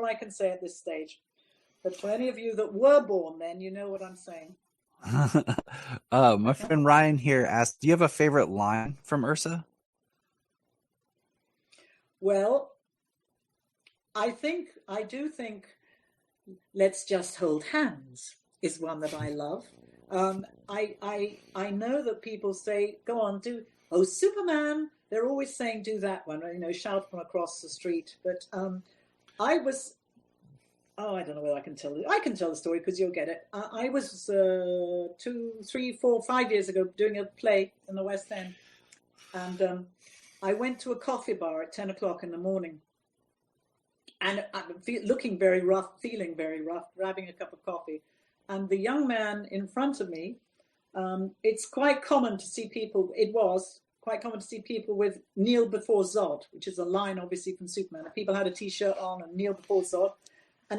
I can say at this stage. But for any of you that were born then, you know what I'm saying. My friend Ryan here asked, do you have a favorite line from Ursa? Well, I do think "Let's just hold hands" is one that I love. I know that people say, go on, oh, Superman. They're always saying, do that one, shout from across the street. But I don't know whether I can tell it. I can tell the story because you'll get it. I was 2, 3, 4, 5 years ago doing a play in the West End. And I went to a coffee bar at 10 o'clock in the morning. And I'm looking very rough, feeling very rough, grabbing a cup of coffee. And the young man in front of me, it's quite common to see people, it was quite common to see people with "Kneel before Zod," which is a line obviously from Superman. People had a T-shirt on and "Kneel before Zod." And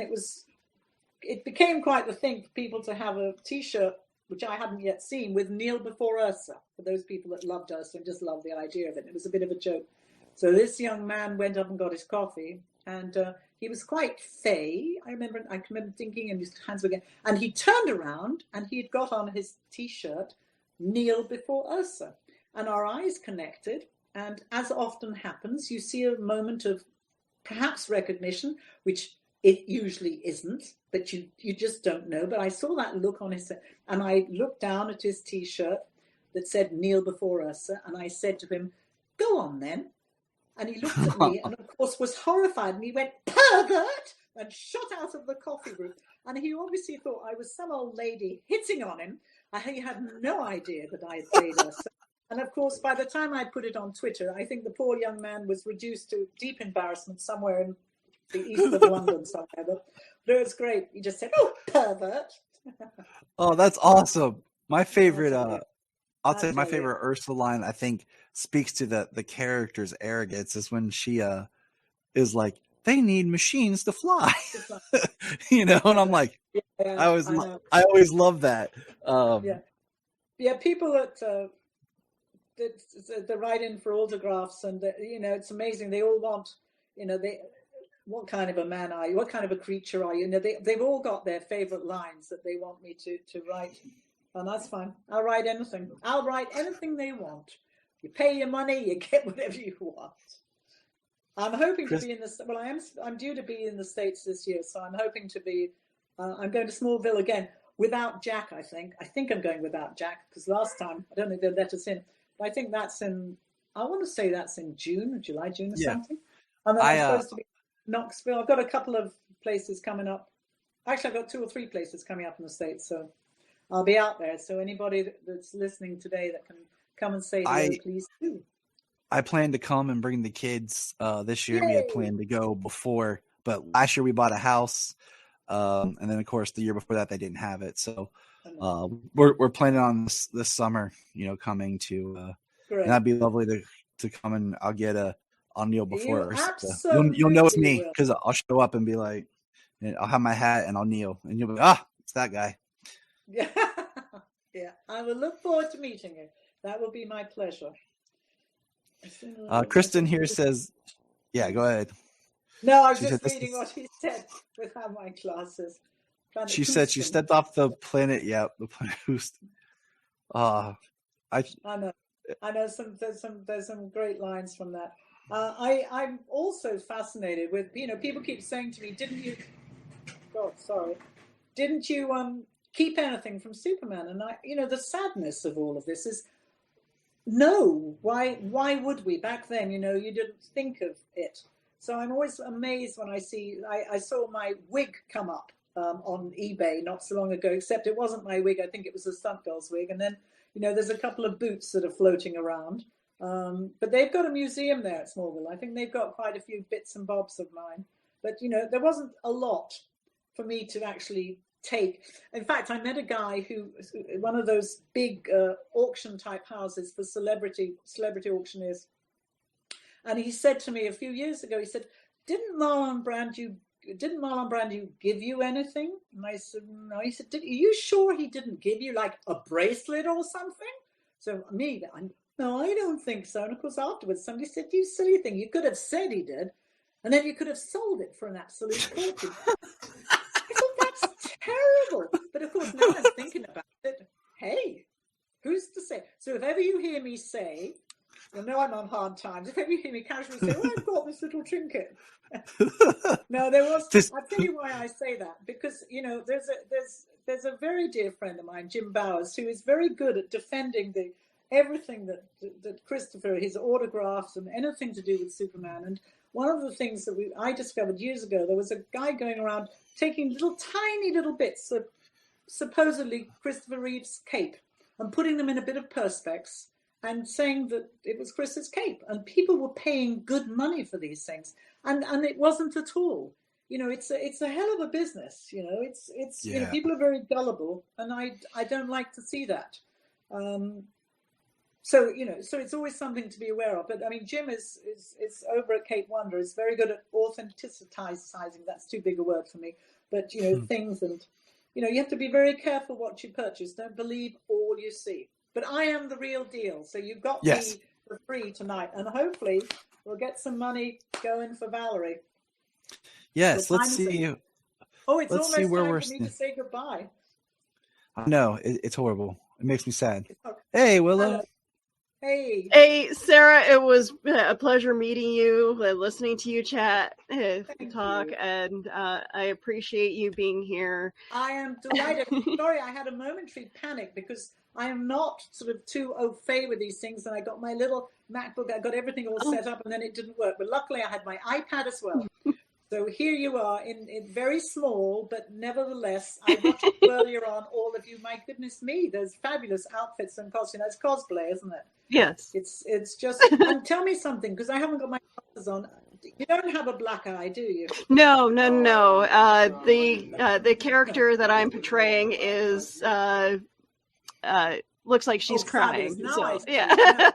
it became quite the thing for people to have a T-shirt, which I hadn't yet seen, with "Kneel before Ursa," for those people that loved Ursa and just loved the idea of it. It was a bit of a joke. So this young man went up and got his coffee, and he was quite fey. I remember thinking, and his hands were getting, and he turned around and he had got on his T-shirt, "Kneel before Ursa." And our eyes connected. And as often happens, you see a moment of perhaps recognition, which it usually isn't, but you just don't know. But I saw that look on his, and I looked down at his T-shirt that said "Kneel before Ursa," and I said to him, "Go on then." And he looked at me and, of course, was horrified. And he went, "Pervert!" and shot out of the coffee group. And he obviously thought I was some old lady hitting on him. He had no idea that I had played Ursa. And, of course, by the time I put it on Twitter, I think the poor young man was reduced to deep embarrassment somewhere in the east of London somewhere. But it was great. He just said, "Oh, pervert." Oh, that's awesome. My favorite, I'll tell my you. favorite Ursa line, I think, speaks to the character's arrogance, is when she is like, they need machines to fly. And I'm like, Yeah, I always love that. People that write in for autographs, and it's amazing. They all want, what kind of a man are you? What kind of a creature are you? They've all got their favorite lines that they want me to write, and that's fine. I'll write anything. I'll write anything they want. You pay your money, you get whatever you want. I'm hoping to be in this. Well, I'm due to be in the States this year, so I'm hoping to be. I'm going to Smallville again without Jack. I think I'm going without Jack, because last time I don't think they let us in. But I think that's in. I want to say that's in June, July, June, or something. And then I'm supposed to be in Knoxville. I've got a couple of places coming up. Actually, I've got 2 or 3 places coming up in the States, so I'll be out there. So anybody that's listening today that can come and say hello, please do. I plan to come and bring the kids this year. Yay! We had planned to go before, but last year we bought a house, and then of course the year before that they didn't have it. So we're planning on this summer, coming to, and that'd be lovely to come, and I'll kneel before her. So you'll know it's me, because I'll show up and be like, I'll have my hat and I'll kneel, and you'll be it's that guy. Yeah, I will look forward to meeting you. That will be my pleasure. Kristen here says, yeah, go ahead. No, I was just reading what he said without my glasses. She said she stepped off the planet. Yeah, the planet Houston. I know. There's some great lines from that. I'm also fascinated with, people keep saying to me, didn't you keep anything from Superman? And the sadness of all of this is, no, why would we? Back then, you didn't think of it. So I'm always amazed when I saw my wig come up on eBay not so long ago, except it wasn't my wig. I think it was a stunt girl's wig. And then, there's a couple of boots that are floating around. But they've got a museum there at Smallville. I think they've got quite a few bits and bobs of mine. But, there wasn't a lot for me to actually take. In fact, I met a guy who, one of those big auction type houses for celebrity auctioneers. And he said to me a few years ago, he said, didn't Marlon Brando give you anything? And I said, no. He said, are you sure he didn't give you like a bracelet or something? So No, I don't think so. And of course, afterwards, somebody said, "You silly thing. You could have said he did, and then you could have sold it for an absolute fortune." I thought, that's terrible. But of course, now I'm thinking about it. Hey, who's to say? So if ever you hear me say, you'll know I'm on hard times. If ever you hear me casually say, "Oh, I've got this little trinket." No, there was. I'll tell you why I say that, because there's a very dear friend of mine, Jim Bowers, who is very good at defending everything that Christopher, his autographs and anything to do with Superman. And one of the things that I discovered years ago, there was a guy going around taking tiny little bits of supposedly Christopher Reeve's cape and putting them in a bit of perspex and saying that it was Chris's cape. And people were paying good money for these things. And it wasn't at all. It's a hell of a business. It's people are very gullible, and I don't like to see that. So it's always something to be aware of. But I mean, Jim is over at Cape Wonder, is very good at authenticizing. That's too big a word for me. But things, and you have to be very careful what you purchase. Don't believe all you see. But I am the real deal. So you got me for free tonight, and hopefully we'll get some money going for Valerie. Yes, let's see. Oh, it's let's almost see where time we're for me to say goodbye. I know, it's horrible. It makes me sad. Hey, Willow. Hey, Sarah, it was a pleasure meeting you, listening to you chat, talk, and I appreciate you being here. I am delighted. Sorry, I had a momentary panic because I am not sort of too au fait with these things, and I got my little MacBook, I got everything all set up, and then it didn't work. But luckily, I had my iPad as well. So here you are, in very small, but nevertheless, I watched earlier on all of you. My goodness me, those fabulous outfits and costumes. That's cosplay, isn't it? Yes. It's just, and tell me something, because I haven't got my glasses on. You don't have a black eye, do you? No. The character that I'm portraying is looks like she's crying. Now so, yeah.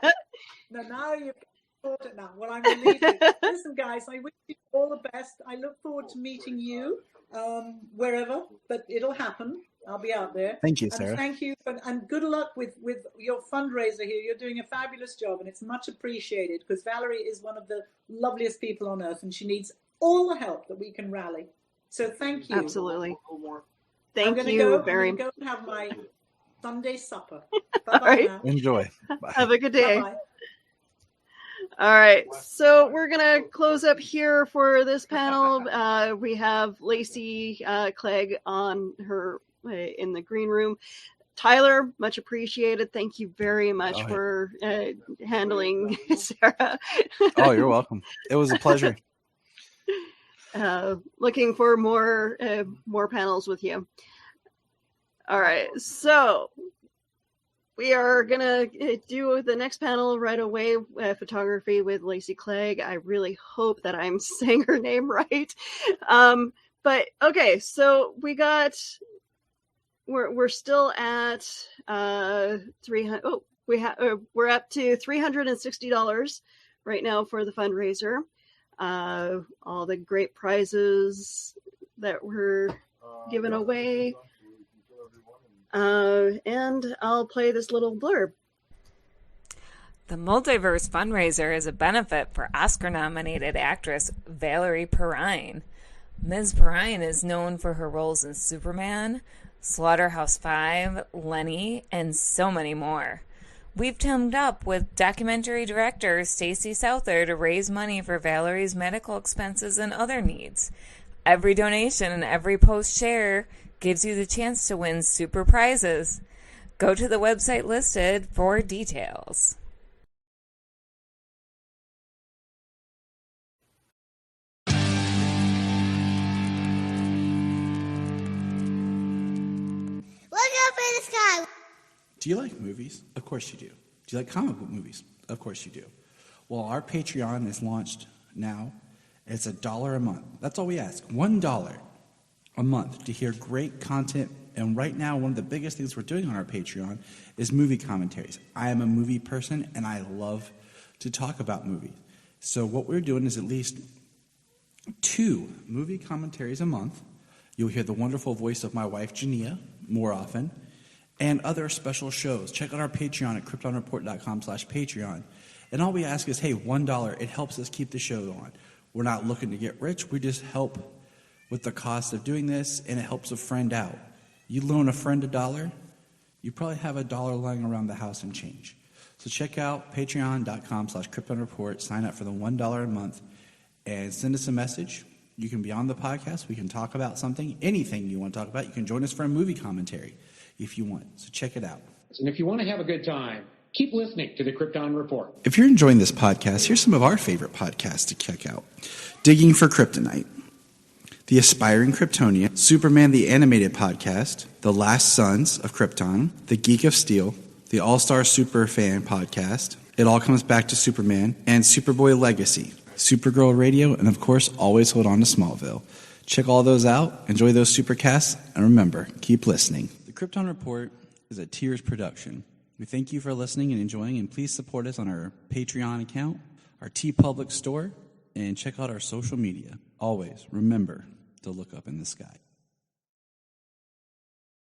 Now you've thought it now. Well, I'm relieved. Listen, guys, I wish you all the best. I look forward to meeting you wherever, but it'll happen. I'll be out there. Thank you, Sarah. And thank you, and good luck with your fundraiser here. You're doing a fabulous job, and it's much appreciated, because Valerie is one of the loveliest people on earth, and she needs all the help that we can rally. So thank you. Absolutely. I'm Thank you I'm going to go and have my Sunday supper. Bye-bye All right. now. Enjoy. Bye. Have a good day. Bye-bye. All right, so we're going to close up here for this panel. We have Lacey Clegg on her in the green room. Tyler, much appreciated. Thank you very much for handling Sarah. Oh, you're welcome. It was a pleasure. Looking for more panels with you. All right, so we are going to do the next panel right away, photography with Lacey Clegg. I really hope that I'm saying her name right. But okay, so we're still at 300. Oh, we're up to $360 right now for the fundraiser. All the great prizes that we're giving away. And I'll play this little blurb. The Multiverse Fundraiser is a benefit for Oscar-nominated actress Valerie Perrine. Ms. Perrine is known for her roles in Superman, Slaughterhouse-5, Lenny, and so many more. We've teamed up with documentary director Stacey Souther to raise money for Valerie's medical expenses and other needs. Every donation and every post share gives you the chance to win super prizes. Go to the website listed for details. Look up in the sky. Do you like movies? Of course you do. Do you like comic book movies? Of course you do. Well, our Patreon is launched now. It's $1 a month. That's all we ask. $1 a month to hear great content. And right now, one of the biggest things we're doing on our Patreon is movie commentaries. I am a movie person, and I love to talk about movies. So what we're doing is at least 2 movie commentaries a month. You'll hear the wonderful voice of my wife, Jania, more often. and other special shows. Check out our Patreon at kryptonreport.com/Patreon. And all we ask is, hey, $1, it helps us keep the show on. We're not looking to get rich. We just help with the cost of doing this, and it helps a friend out. You loan a friend $1, you probably have $1 lying around the house and change. So check out patreon.com/KryptonReport, sign up for the $1 a month, and send us a message. You can be on the podcast. We can talk about something, anything you want to talk about. You can join us for a movie commentary if you want. So check it out. And if you want to have a good time, keep listening to the Krypton Report. If you're enjoying this podcast, here's some of our favorite podcasts to check out. Digging for Kryptonite, The Aspiring Kryptonian, Superman the Animated Podcast, The Last Sons of Krypton, The Geek of Steel, The All-Star Superfan Podcast, It All Comes Back to Superman, and Superboy Legacy, Supergirl Radio, and of course, always hold on to Smallville. Check all those out, enjoy those supercasts, and remember, keep listening. The Krypton Report is a Tears production. We thank you for listening and enjoying, and please support us on our Patreon account, our TeePublic store, and check out our social media. Always remember to look up in the sky.